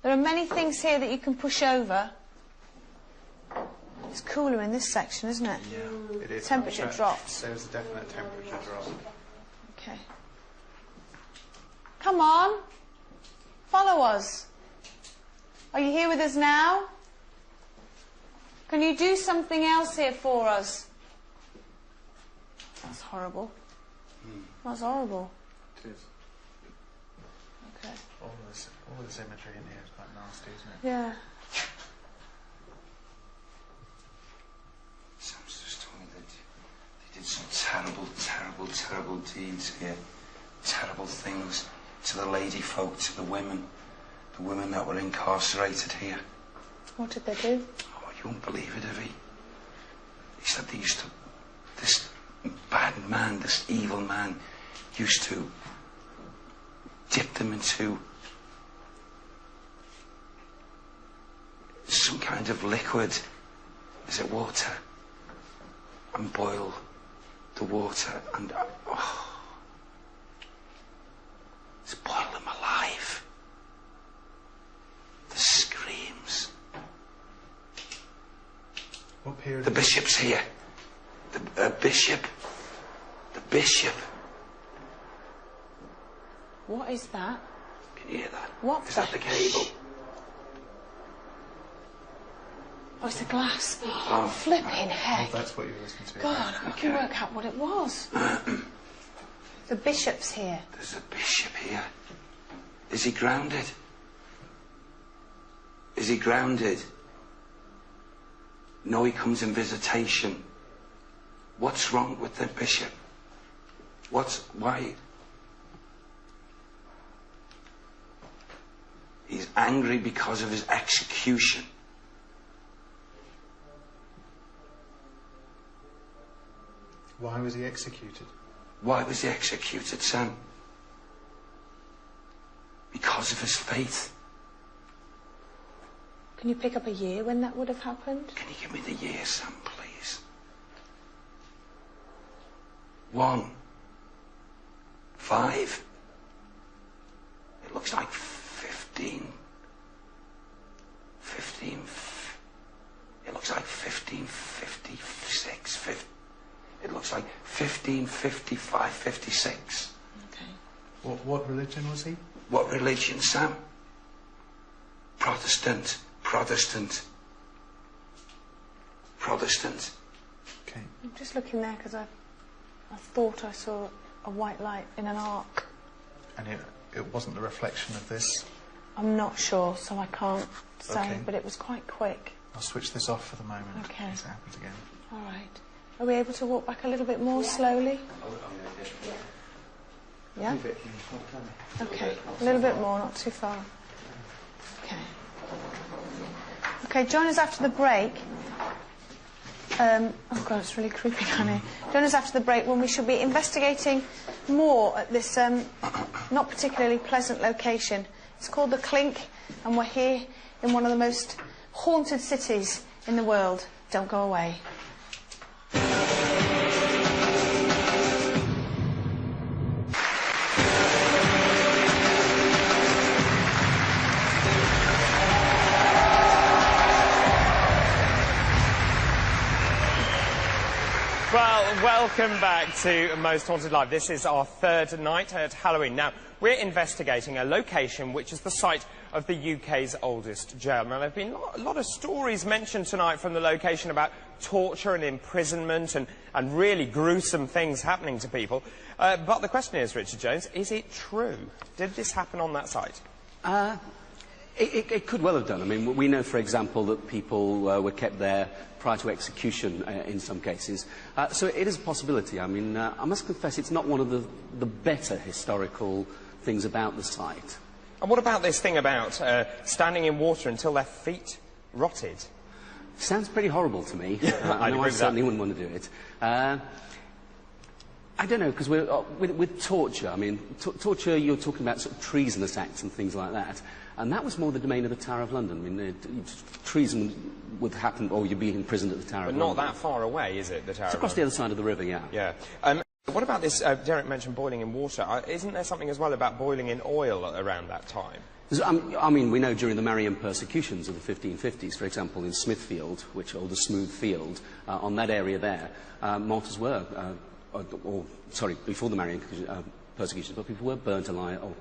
There are many things here that you can push over. It's cooler in this section, isn't it? Yeah, it is. Temperature drops. There's a definite temperature drop. Okay. Come on. Follow us. Are you here with us now? Can you do something else here for us? That's horrible. That's horrible. It is. Okay. All this imagery in here is quite nasty, isn't it? Yeah. Sam's just told me that they did some terrible, terrible, terrible deeds here. Terrible things to the lady folk, to the women that were incarcerated here. What did they do? Oh, you won't believe it, Evie. He said they used to... This bad man, this evil man, used to dip them into some kind of liquid. Is it water? And boil the water and... It's boil them alive. The screams. What period? The bishop's here. The bishop. The bishop. What is that? Can you hear that? What? Is that the cable? Oh, it's a glass. Oh. Flipping heck. Oh, that's what you were listening to. God, I can work out what it was. The bishop's here. There's a bishop here. Is he grounded? Is he grounded? No, he comes in visitation. What's wrong with the bishop? Why? He's angry because of his execution. Why was he executed? Why was he executed, Sam? Because of his faith. Can you pick up a year when that would have happened? Can you give me the year, Sam, please? 1, 5. It looks like 15. It looks like 1556. It looks like 1555, 56. Okay. What religion was he? What religion, Sam? Protestant. Okay. I'm just looking there because I thought I saw a white light in an arc. And it wasn't the reflection of this? I'm not sure, so I can't say, Okay. but it was quite quick. I'll switch this off for the moment. Okay. In case it happens again. All right. Are we able to walk back a little bit more slowly? Yeah? Okay. A little bit more, not too far. Okay. Okay, join us after the break. Oh God, it's really creepy down here. Join us after the break when we shall be investigating more at this not particularly pleasant location. It's called the Clink, and we're here in one of the most haunted cities in the world. Don't go away. Well, welcome back to Most Haunted Live. This is our third night at Halloween. Now, we're investigating a location which is the site of the UK's oldest jail. Now, there have been a lot of stories mentioned tonight from the location about torture and imprisonment and really gruesome things happening to people. But the question is, Richard Jones, is it true? Did this happen on that site? It could well have done. I mean, we know, for example, that people were kept there prior to execution in some cases. So it is a possibility. I mean, I must confess it's not one of the better historical things about the site. And what about this thing about standing in water until their feet rotted? Sounds pretty horrible to me. I know I certainly wouldn't want to do it. I don't know, because with torture, I mean, torture, you're talking about sort of treasonous acts and things like that. And that was more the domain of the Tower of London. I mean, treason would happen, or you'd be imprisoned at the Tower of London. But not that far away, is it, the Tower It's of across the other side of the river, yeah. Yeah. What about this, Derek mentioned boiling in water. Isn't there something as well about boiling in oil around that time? I mean, we know during the Marian persecutions of the 1550s, for example, in Smithfield, which old as Smooth Field, on that area there, martyrs were, before the Marian persecutions, but people were burnt alive, or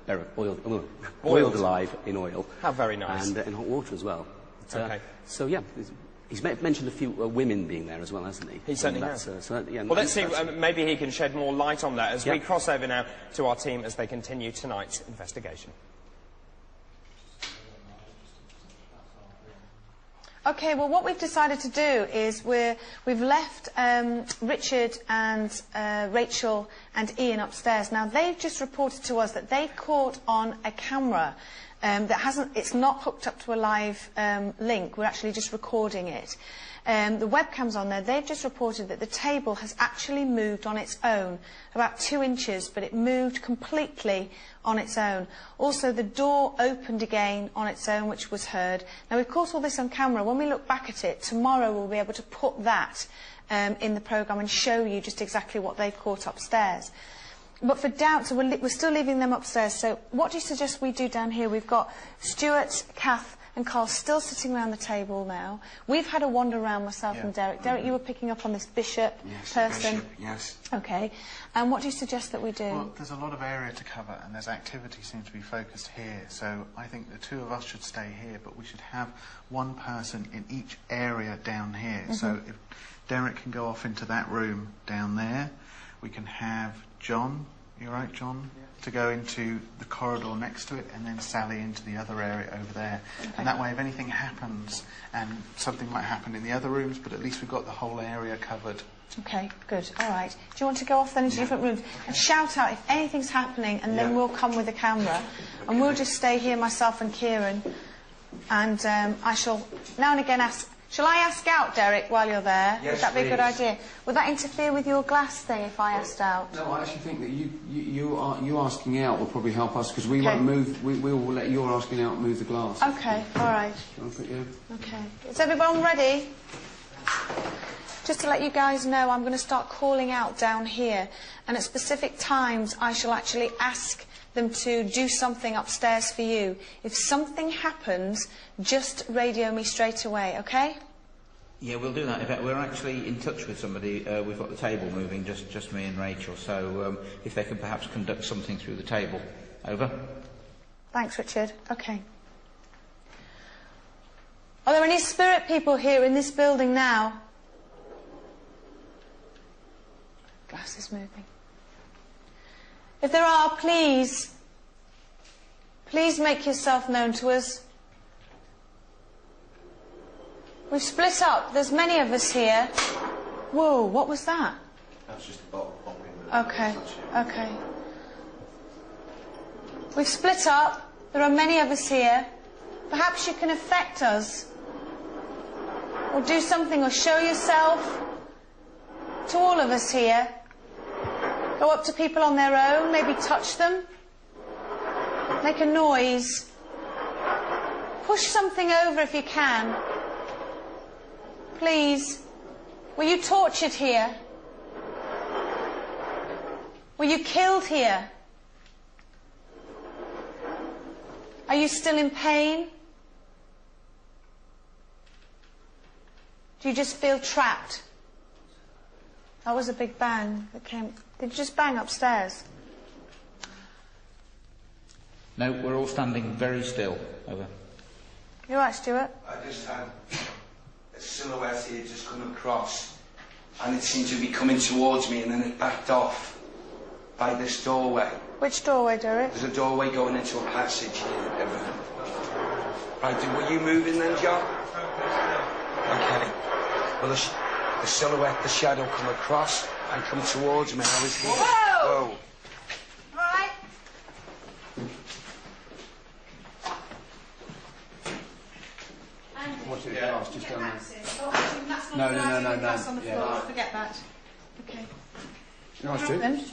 boiled alive in oil. How very nice. And in hot water as well. But, Okay. So, yeah, He's mentioned a few women being there as well, hasn't he? He certainly has. Yeah, well, let's see, maybe he can shed more light on that as Yep. we cross over now to our team as they continue tonight's investigation. Okay, well, what we've decided to do is we've left Richard and Rachel and Ian upstairs. Now, they've just reported to us that they've caught on a camera it's not hooked up to a live link. We're actually just recording it. The webcam's on there. They've just reported that the table has actually moved on its own, about 2 inches, but it moved completely on its own. Also, the door opened again on its own, which was heard. Now, we've caught all this on camera. When we look back at it, tomorrow we'll be able to put that in the programme and show you just exactly what they've caught upstairs. But for doubt, so we're still leaving them upstairs. So what do you suggest we do down here? We've got Stuart, Kath and Carl still sitting around the table now. We've had a wander around, myself and Derek. Derek, you were picking up on this bishop person. Bishop, yes. Okay. And what do you suggest that we do? Well, there's a lot of area to cover, and there's activity seems to be focused here. So I think the two of us should stay here, but we should have one person in each area down here. So if Derek can go off into that room down there, we can have John, you're right, John, to go into the corridor next to it, and then Sally into the other area over there. Okay. And that way, if anything happens, and something might happen in the other rooms, but at least we've got the whole area covered. Okay, good. All right. Do you want to go off then into different rooms and shout out if anything's happening, and then we'll come with the camera, and we'll just stay here, myself and Kieran, and I shall now and again ask. Shall I ask out, Derek, while you're there? Yes, Would that be a good please. idea? Would that interfere with your glass thing if I asked out? No, I actually think that you asking out will probably help us, because we won't move. We will let your asking out move the glass. Okay, all right. Okay. Is everyone ready? Just to let you guys know, I'm going to start calling out down here, and at specific times I shall actually ask them to do something upstairs for you. If something happens, just radio me straight away, okay? Yeah, we'll do that. In fact, we're actually in touch with somebody. We've got the table moving, just me and Rachel. So if they can perhaps conduct something through the table. Over. Thanks, Richard. Okay. Are there any spirit people here in this building now? Glass is moving. If there are, please make yourself known to us. We've split up. There's many of us here. Whoa, what was that? That's just a bottle popping. Okay, okay. We've split up. There are many of us here. Perhaps you can affect us. Or do something, or show yourself to all of us here. Go up to people on their own, maybe touch them. Make a noise. Push something over if you can. Please. Were you tortured here? Were you killed here? Are you still in pain? Do you just feel trapped? That was a big bang that came. Did you just bang upstairs? No, we're all standing very still. Over. You all right, Stuart? I just had a silhouette here just come across, and it seemed to be coming towards me, and then it backed off by this doorway. Which doorway, Derek? There's a doorway going into a passage here. Right, were you moving then, John? Okay. Well, the silhouette, the shadow come across and come towards me. I was here. Whoa! Whoa. Right. What's it glass? Just down there. Oh, actually, that's not No, good. no, no, no, Glass no. on the Yeah. floor. Forget that. Okay. Nice, Stu. Then?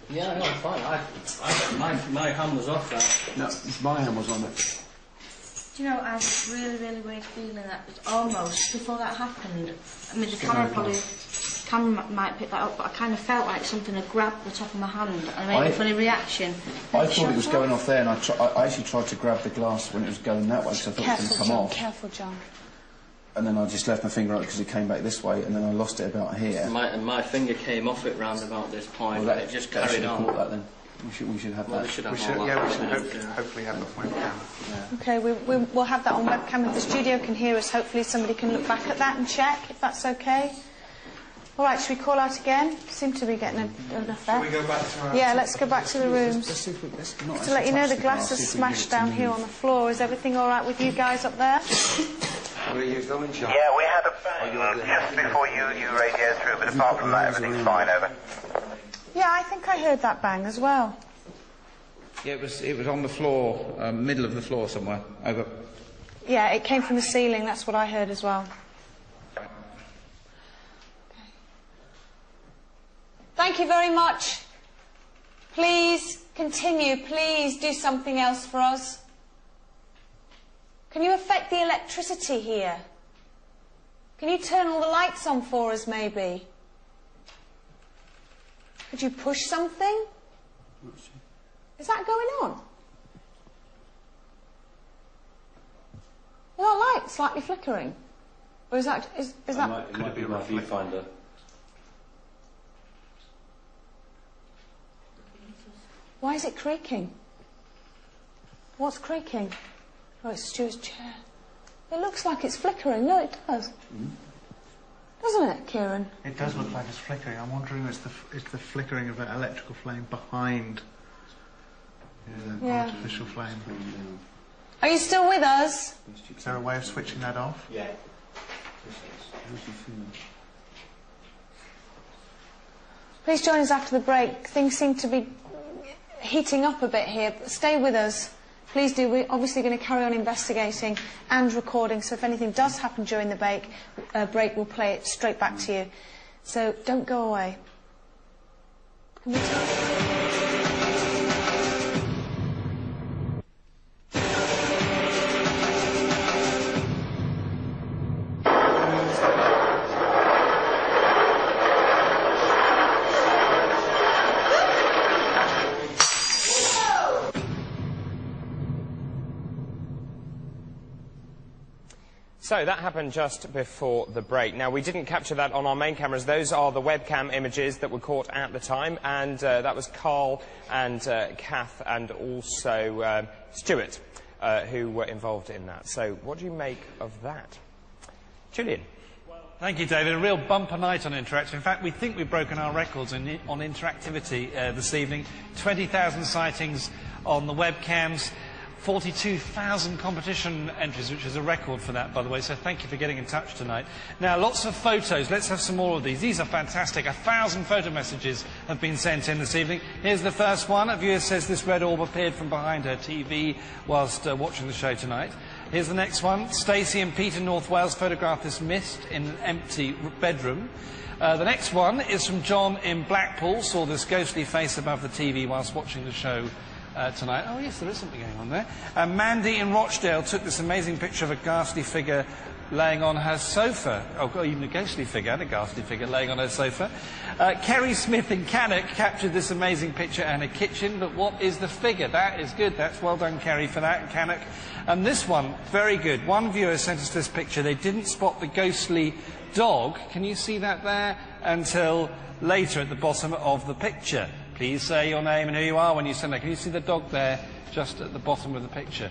Yeah, no, I'm fine. My hand was off that. No, my hand was on it. Do you know, I was really, really weird feeling that it almost, before that happened, I mean, the camera might pick that up, but I kind of felt like something had grabbed the top of my hand, and I made a funny reaction. I thought it was going off there, and I actually tried to grab the glass when it was going that way, because I thought it was going to come off. Careful, John. And then I just left my finger out because it came back this way, and then I lost it about here. My finger came off it round about this point, Well, and it just that carried should have on. caught that then. We should have Well, that. we should have We should, all yeah, that. we should hopefully have the webcam. Okay, we'll have that on webcam. If the studio can hear us, hopefully somebody can look back at that and check, if that's okay. All right, should we call out again? Seem to be getting enough there. Shall we go back to our... Yeah, let's go back to the rooms. Let's see if we, let's not Just to let you know, the glass is smashed down here on the floor. Is everything all right with you guys up there? Where are you going, John? Yeah, we had a bang just before you radioed through, but apart from that, everything's fine, over. Yeah, I think I heard that bang as well. Yeah, it was on the floor, middle of the floor somewhere. Over. Yeah, it came from the ceiling. That's what I heard as well. Thank you very much. Please continue. Please do something else for us. Can you affect the electricity here? Can you turn all the lights on for us, maybe? Could you push something? Is that going on? Is that light slightly flickering? Or is that... Is that... Could it be my viewfinder? Why is it creaking? What's creaking? Oh, it's Stuart's chair. It looks like it's flickering. No, it does. Doesn't it, Kieran? It does look like it's flickering. I'm wondering if it's the flickering of that electrical flame behind the artificial flame. Are you still with us? Is there a way of switching that off? Yeah. Please join us after the break. Things seem to be heating up a bit here. But stay with us. Please do. We're obviously going to carry on investigating and recording, so if anything does happen during the break, we'll play it straight back to you. So don't go away. Can we So that happened just before the break. Now, we didn't capture that on our main cameras. Those are the webcam images that were caught at the time, and that was Carl and Kath and also Stuart who were involved in that. So what do you make of that? Julian? Thank you, David. A real bumper night on Interactive. In fact, we think we've broken our records on interactivity this evening. 20,000 sightings on the webcams. 42,000 competition entries, which is a record for that, by the way, so thank you for getting in touch tonight. Now, lots of photos. Let's have some more of these. These are fantastic. 1,000 photo messages have been sent in this evening. Here's the first one. A viewer says this red orb appeared from behind her TV whilst watching the show tonight. Here's the next one. Stacey and Peter, North Wales, photographed this mist in an empty bedroom. The next one is from John in Blackpool, saw this ghostly face above the TV whilst watching the show tonight. Oh yes, there is something going on there. Mandy in Rochdale took this amazing picture of a ghastly figure laying on her sofa. Oh, even a ghostly figure and a ghastly figure laying on her sofa. Kerry Smith in Cannock captured this amazing picture in a kitchen, but what is the figure? That is good. That's well done, Kerry, for that, in Cannock. And this one, very good. One viewer sent us this picture. They didn't spot the ghostly dog. Can you see that there? Until later at the bottom of the picture. Please say your name and who you are when you send that. Can you see the dog there just at the bottom of the picture?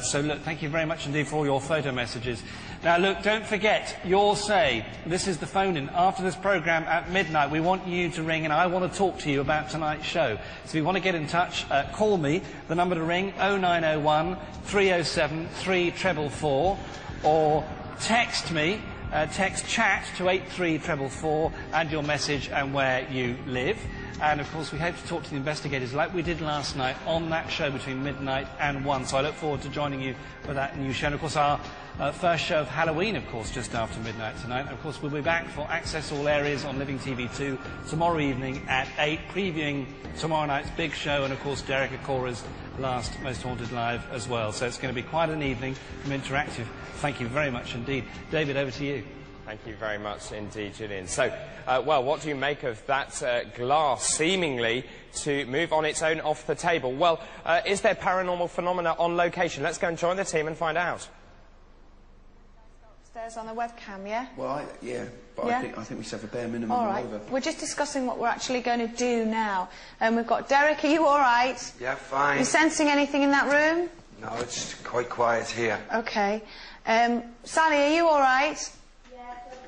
So look, thank you very much indeed for all your photo messages. Now look, don't forget your say. This is the phone-in. After this programme at midnight, we want you to ring and I want to talk to you about tonight's show. So if you want to get in touch, call me. The number to ring, 0901 307 3444, or text me. Text chat to 83444 and your message and where you live. And of course we hope to talk to the investigators like we did last night on that show between midnight and 1. So I look forward to joining you for that new show. And of course our first show of Halloween, of course, just after midnight tonight. And of course we'll be back for Access All Areas on Living TV 2 tomorrow evening at 8, previewing tomorrow night's big show, and of course Derek Akora's last Most Haunted Live as well. So it's going to be quite an evening from Interactive. Thank you very much indeed. David, over to you. Thank you very much indeed, Julian. So, well, what do you make of that glass seemingly to move on its own off the table? Well, is there paranormal phenomena on location? Let's go and join the team and find out. upstairs on the webcam, yeah? Well, yeah, but Yeah? I think we should have a bare minimum All right. over. We're just discussing what we're actually going to do now. We've got Derek, are you all right? Yeah, fine. You sensing anything in that room? No, it's quite quiet here. Okay. Sally, are you all right? Yeah,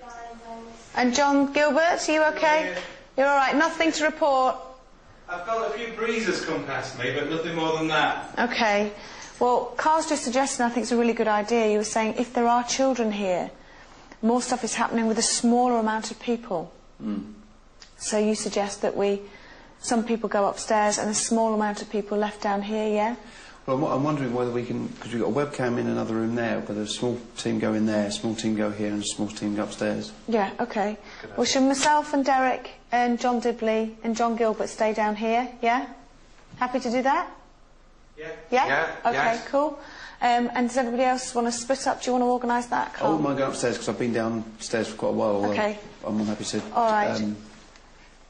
fine, thanks. And John Gilbert, are you okay? You're all right. Nothing to report? I've felt a few breezes come past me, but nothing more than that. Okay. Well, Carl's just suggested, I think it's a really good idea. You were saying if there are children here, more stuff is happening with a smaller amount of people. So you suggest that some people go upstairs and a small amount of people left down here, yeah? Well, I'm wondering whether we can, because we've got a webcam in another room there, whether a small team go in there, a small team go here, and a small team go upstairs. Yeah, okay. Well, should myself and Derek and John Dibley and John Gilbert stay down here, yeah? Happy to do that? Yeah. Yeah? Yeah, Okay, yes. Cool. And does everybody else want to split up? Do you want to organise that, I Carl? wouldn't mind going upstairs because I've been downstairs for quite a while. Okay. I'm happy to. All right.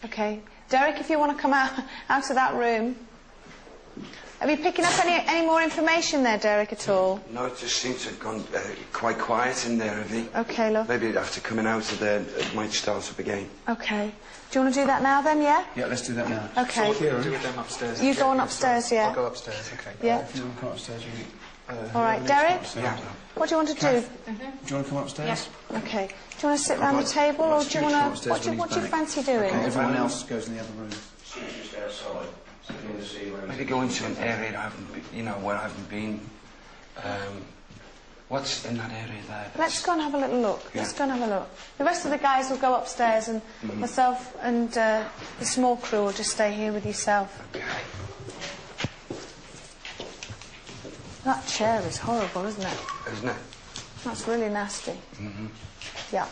Okay. Derek, if you want to come out of that room. Are you picking up any more information there, Derek, at all? No, it just seems to have gone quite quiet in there, Evie. Okay, love. Maybe after coming out of there, it might start up again. Okay. Do you want to do that now then, yeah? Yeah, let's do that now. Okay. Kieran, Do with them upstairs. You go on upstairs, yeah? I'll go upstairs, okay. Yeah. If you want to come upstairs, All right, Derek? Yeah. What do you want to do? Do you want to come upstairs? Okay. Do you want to sit round the table, or do you want to... What do you fancy doing? Okay, everyone else goes in the other room. Just outside, sitting in the sea where Maybe go into an area that I haven't been, where I haven't been. What's in that area there? Let's go and have a little look. Let's Yeah. go and have a look. The rest of the guys will go upstairs, and myself and the small crew will just stay here with yourself. Okay. That chair is horrible, isn't it? Isn't it? That's really nasty. Yuck.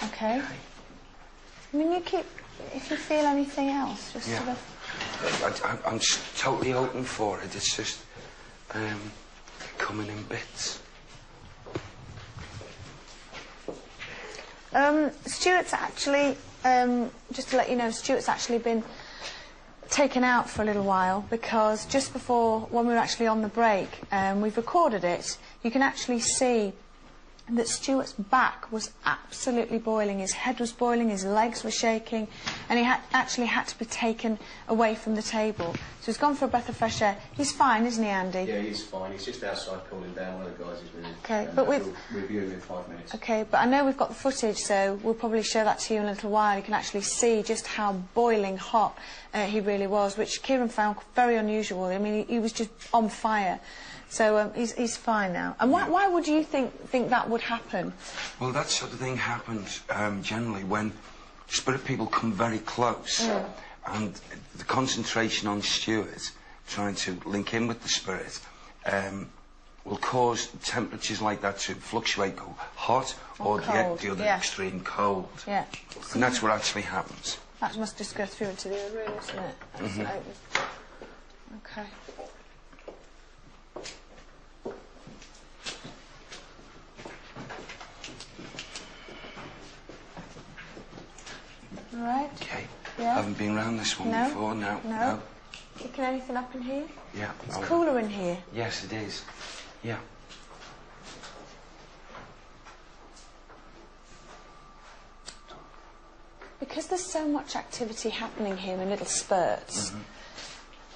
Okay. I mean, you keep... If you feel anything else, just Yeah. sort of... I'm just totally open for it. It's just coming in bits. Stuart's actually, just to let you know, Stuart's actually been taken out for a little while because just before, when we were actually on the break, we've recorded it, you can actually see that Stuart's back was absolutely boiling, his head was boiling, his legs were shaking, and he actually had to be taken away from the table. So he's gone for a breath of fresh air. He's fine, isn't he, Andy? Yeah, he's fine. He's just outside cooling down. One of the guys is with him. Okay, And but we'll review him in 5 minutes. Okay, but I know we've got the footage, so we'll probably show that to you in a little while. You can actually see just how boiling hot he really was, which Kieran found very unusual. I mean, he was just on fire. So he's fine now. And why would you think that would happen? Well, that sort of thing happens generally when spirit people come very close, and the concentration on Stuart, trying to link in with the spirit, will cause temperatures like that to fluctuate, go hot, or cold, the other yeah. extreme cold. Yeah. And that's what actually happens. That must just go through into the other room, isn't it? That's open. Okay. All right. Okay. Yeah. Haven't been round this one No? before. No. No. Picking anything up in here? Yeah. It's cooler in here. Yes, it is. Yeah. Because there's so much activity happening here in little spurts.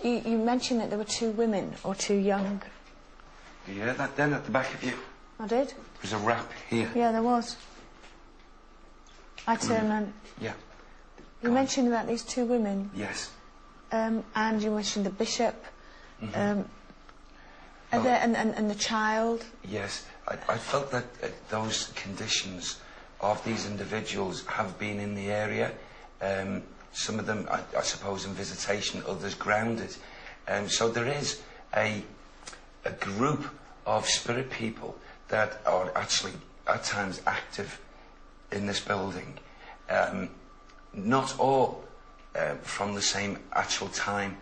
You mentioned that there were two women or two young. Do you hear that then at the back of you? I did. There's a rap here. Yeah, there was. I turned and Yeah. you mentioned about these two women. Yes. And you mentioned the bishop. And the child. Yes. I felt that those conditions of these individuals have been in the area. Some of them, I suppose, in visitation, others grounded. So there is a group of spirit people that are actually at times active in this building. Not all from the same actual time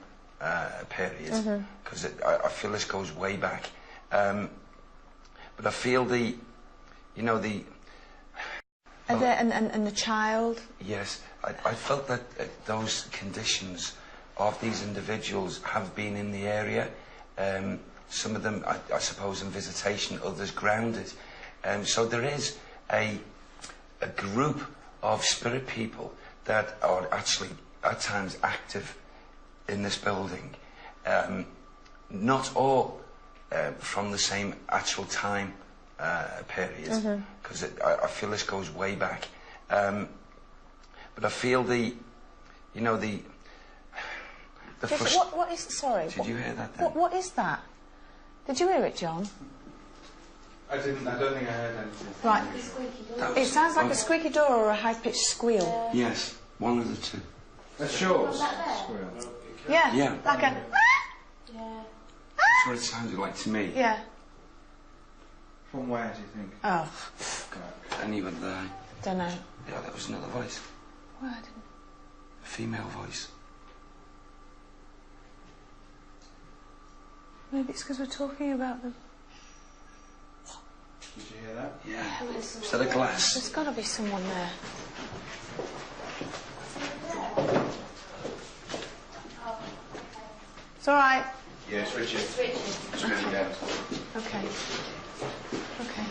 period, because I feel this goes way back. But I feel the. And the child. Yes, I felt that those conditions of these individuals have been in the area. Some of them, I suppose, in visitation, others grounded. So there is a group of spirit people that are actually at times active in this building. Not all from the same actual time period, because I feel this goes way back. But I feel the What is... Sorry. Did you hear that then? What is that? Did you hear it, John? I didn't. I don't think I heard anything. Right. It sounds like a squeaky door or a high-pitched squeal. Yes, one of the two. A short squirrel. Yeah. Yeah. Like a... Yeah. That's what it sounded like to me. Yeah. From where do you think? Oh. Anywhere there. Don't know. Yeah, that was another voice. What? A female voice. Maybe it's because we're talking about them. Did you hear that? Yeah. Is that a glass? There's got to be someone there. It's all right. Yeah, it's Richard. It's really down. Okay. Okay.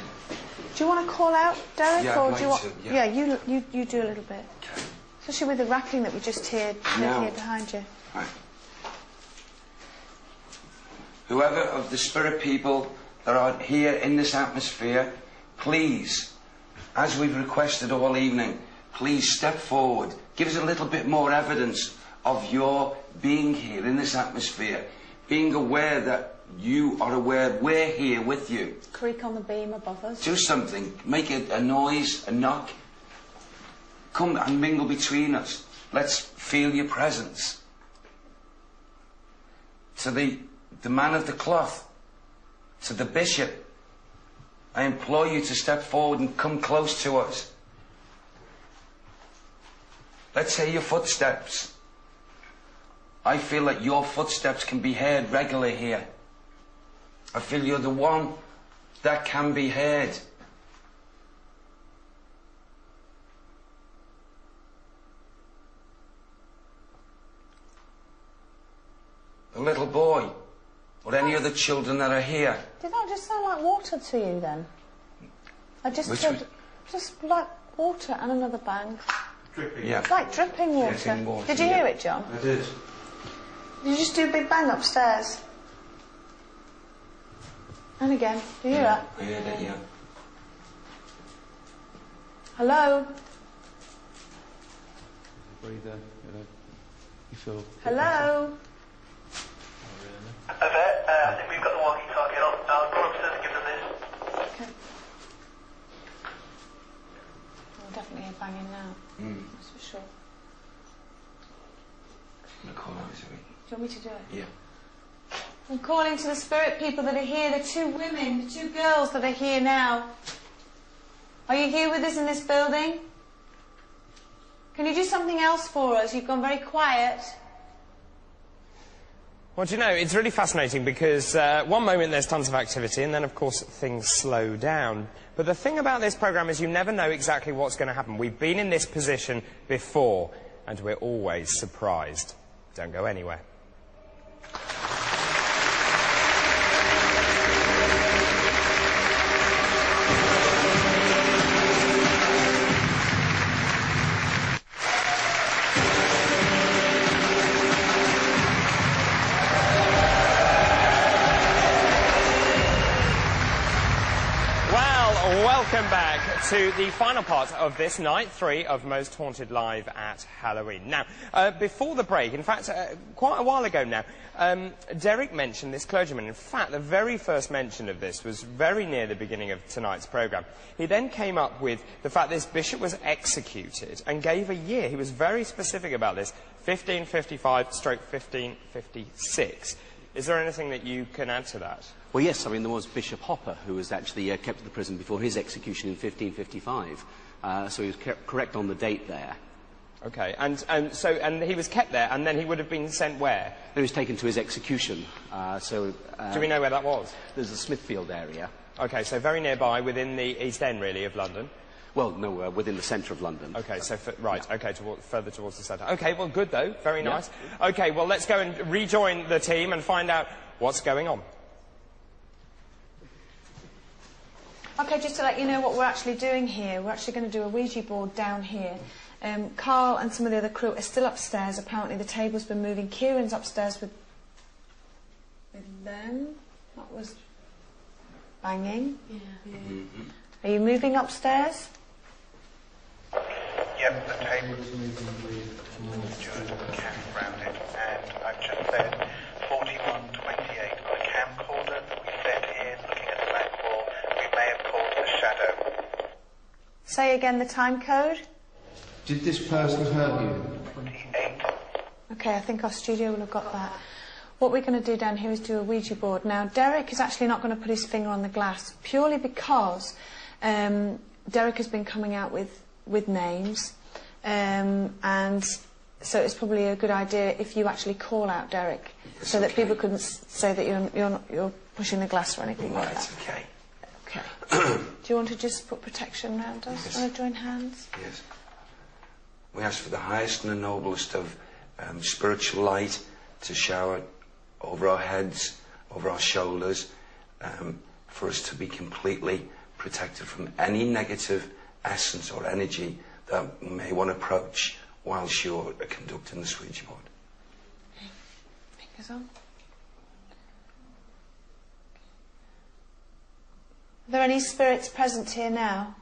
Do you want to call out, Derek, Yeah, or I'd do you like want? to, yeah. You do a little bit. Okay. Especially with the rattling that we just heard No. here behind you. Right. Whoever of the spirit people that are here in this atmosphere, please, as we've requested all evening, please step forward. Give us a little bit more evidence of your being here in this atmosphere, being aware that you are aware we're here with you. Creak on the beam above us. Do something. Make a noise, a knock. Come and mingle between us. Let's feel your presence. To the man of the cloth, to the bishop, I implore you to step forward and come close to us. Let's hear your footsteps. I feel that your footsteps can be heard regularly here. I feel you're the one that can be heard. The little boy, or any other children that are here. Did that just sound like water to you then? I just Which heard, one? just like water and another bang. Dripping. Yeah. It's like dripping water. Dripping water, Did you yeah. hear it, John? I did. Did you just do a big bang upstairs? And again. Do you hear that? I heard it, yeah. Hello? Breather, you feel... Hello? Over, I think we've got the walkie-talkie on. I'll go upstairs and give them this. Okay. I'll definitely hear banging now. That's for sure. I'm going to call out, is it? Do you want me to do it? Yeah. I'm calling to the spirit people that are here, the two women, the two girls that are here now. Are you here with us in this building? Can you do something else for us? You've gone very quiet. Well, do you know, it's really fascinating because one moment there's tons of activity and then, of course, things slow down. But the thing about this programme is you never know exactly what's going to happen. We've been in this position before and we're always surprised. Don't go anywhere. Welcome back to the final part of this night 3 of Most Haunted Live at Halloween. Now, before the break, in fact, quite a while ago now, Derek mentioned this clergyman. In fact, the very first mention of this was very near the beginning of tonight's programme. He then came up with the fact this bishop was executed and gave a year. He was very specific about this, 1555/1556. Is there anything that you can add to that? Well, yes, I mean, there was Bishop Hopper, who was actually kept in the prison before his execution in 1555. So he was correct on the date there. Okay, and he was kept there, and then he would have been sent where? He was taken to his execution. Do we know where that was? There's the Smithfield area. Okay, so very nearby, within the East End, really, of London. Well, no, within the centre of London. Okay, so, further towards the centre. Okay, well, good, though. Very nice. Yeah. Okay, well, let's go and rejoin the team and find out what's going on. Okay, just to let you know what we're actually doing here, we're actually going to do a Ouija board down here. Carl and some of the other crew are still upstairs. Apparently the table's been moving. Kieran's upstairs with them. That was banging. Yeah. Are you moving upstairs? Yep, the table is moving with just carrying around it, and I've just said 4128 on a camcorder that we set here, looking at the back wall. We may have caused a shadow. Say again the time code. Did this person hurt you? 28. Okay, I think our studio will have got that. What we're going to do down here is do a Ouija board. Now, Derek is actually not going to put his finger on the glass, purely because Derek has been coming out with names, and so it's probably a good idea if you actually call out Derek, so that people couldn't say that you're pushing the glass or anything like that. Okay. Okay. Do you want to just put protection around us? Yes. Want to join hands? Yes. We ask for the highest and the noblest of spiritual light to shower over our heads, over our shoulders, for us to be completely protected from any negative essence or energy that may want to approach whilst you're conducting the Ouija board. Okay. Fingers on. Are there any spirits present here now?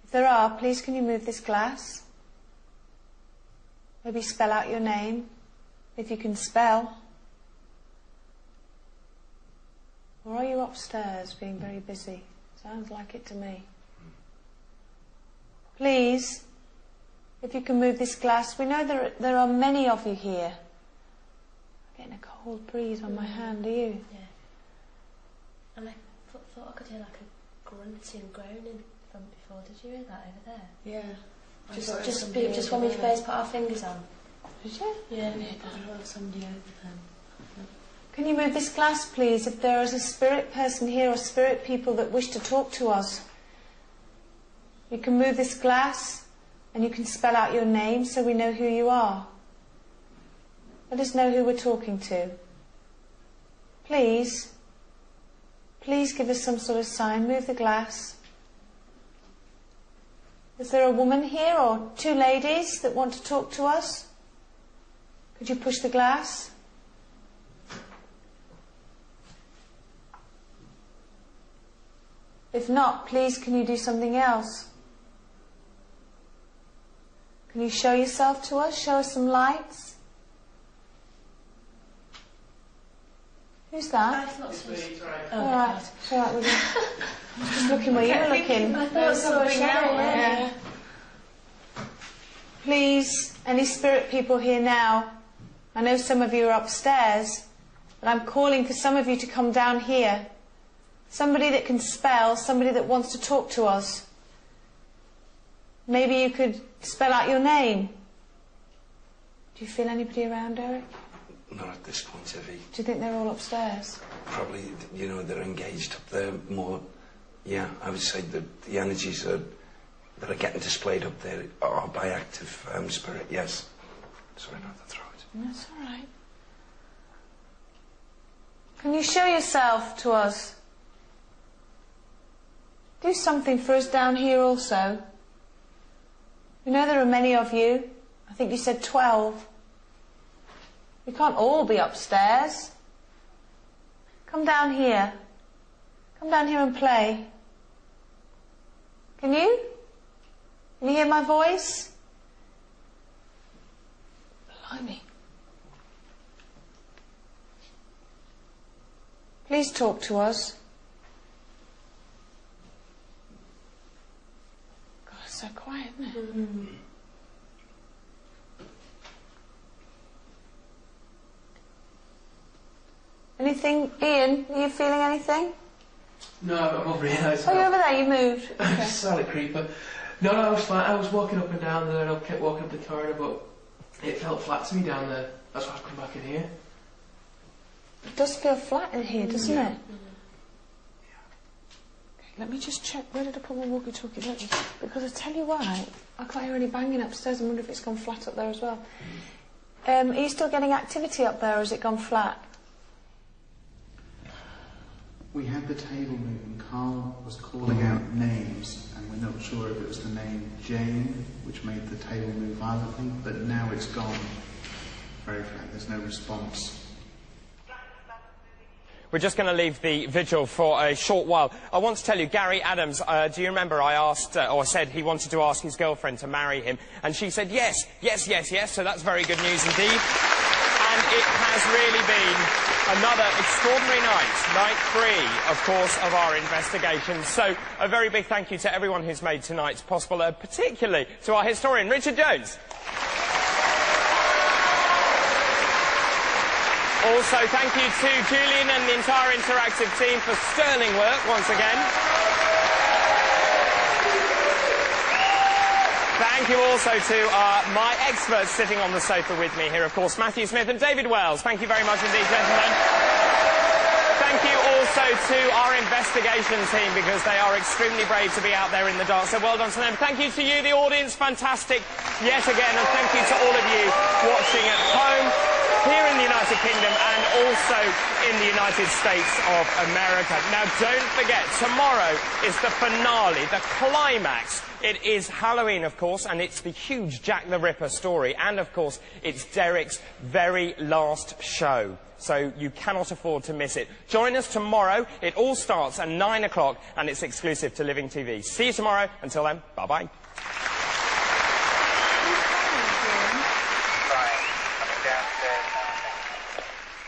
If there are, please can you move this glass? Maybe spell out your name, if you can spell. Or are you upstairs being very busy? Sounds like it to me. Please, if you can move this glass. We know there are many of you here. I'm getting a cold breeze on my hand, are you? Yeah. And I thought I could hear like a grunting, groaning from before. Did you hear that over there? Yeah. Just when we first put our fingers on. Did you? Yeah, we heard somebody over them. Can you move this glass, please, if there is a spirit person here or spirit people that wish to talk to us? You can move this glass and you can spell out your name so we know who you are. Let us know who we're talking to. Please. Please give us some sort of sign. Move the glass. Is there a woman here or two ladies that want to talk to us? Could you push the glass? If not, please can you do something else? Can you show yourself to us? Show us some lights? Who's that? It's not sweet. All right. It's all right with you. I was just looking where you were looking. I thought something out. Yeah. Please, any spirit people here now? I know some of you are upstairs, but I'm calling for some of you to come down here. Somebody that can spell, somebody that wants to talk to us. Maybe you could spell out your name. Do you feel anybody around, Eric? Not at this point, Evie. Do you think they're all upstairs? Probably, they're engaged up there more. Yeah, I would say that the energies that are getting displayed up there are by active spirit, yes. Sorry about the throat. That's all right. Can you show yourself to us? Do something for us down here also. We know there are many of you. I think you said 12. We can't all be upstairs. Come down here. Come down here and play. Can you? Can you hear my voice? Blimey. Please talk to us. God, it's so quiet, isn't it? Mm-hmm. Anything, Ian? Are you feeling anything? No, I'm over here. Oh, you're over there. You moved. Okay. Solid creeper. No, I was fine. I was walking up and down there, and I kept walking up the corridor, but it felt flat to me down there. That's why I've come back in here. It does feel flat in here, doesn't it? Okay, let me just check. Where did I put my walkie-talkie? Because I tell you why, I can't hear any banging upstairs. I wonder if it's gone flat up there as well. Are you still getting activity up there, or has it gone flat? We had the table moving. Carl was calling out names, and we're not sure if it was the name Jane, which made the table move violently, but now it's gone. Very flat, there's no response. We're just going to leave the vigil for a short while. I want to tell you, Gary Adams, do you remember I asked, or said he wanted to ask his girlfriend to marry him, and she said yes, yes, yes, yes, so that's very good news indeed. And it has really been another extraordinary night 3, of course, of our investigation. So a very big thank you to everyone who's made tonight possible, particularly to our historian, Richard Jones. Also, thank you to Julian and the entire interactive team for sterling work once again. Thank you also to my experts sitting on the sofa with me here, of course, Matthew Smith and David Wells. Thank you very much indeed, gentlemen. Thank you also to our investigation team, because they are extremely brave to be out there in the dark, so well done to them. Thank you to you, the audience, fantastic yet again, and thank you to all of you watching at home, here in the United Kingdom and also in the United States of America. Now, don't forget, tomorrow is the finale, the climax. It is Halloween, of course, and it's the huge Jack the Ripper story. And, of course, it's Derek's very last show. So you cannot afford to miss it. Join us tomorrow. It all starts at 9 o'clock, and it's exclusive to Living TV. See you tomorrow. Until then, bye-bye.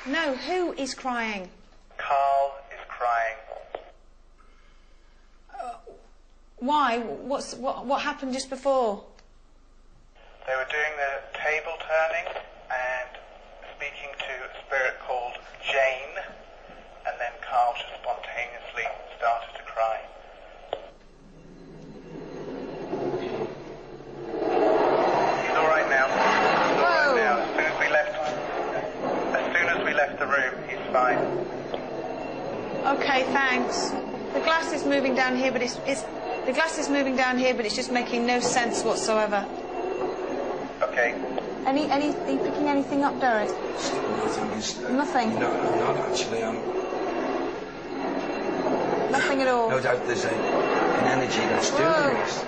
No, who is crying? Carl is crying. Why? What happened just before? They were doing the table turning and speaking to a spirit called Jane, and then Carl just spontaneously started to cry. He's all right now. He's all right now. As soon as we left the room, he's fine. Okay, thanks. The glass is moving down here, but the glass is moving down here, but it's just making no sense whatsoever. Okay. Are you picking anything up, Derek? Nothing. No, I'm not actually. Nothing at all. No doubt there's an energy that's doing this.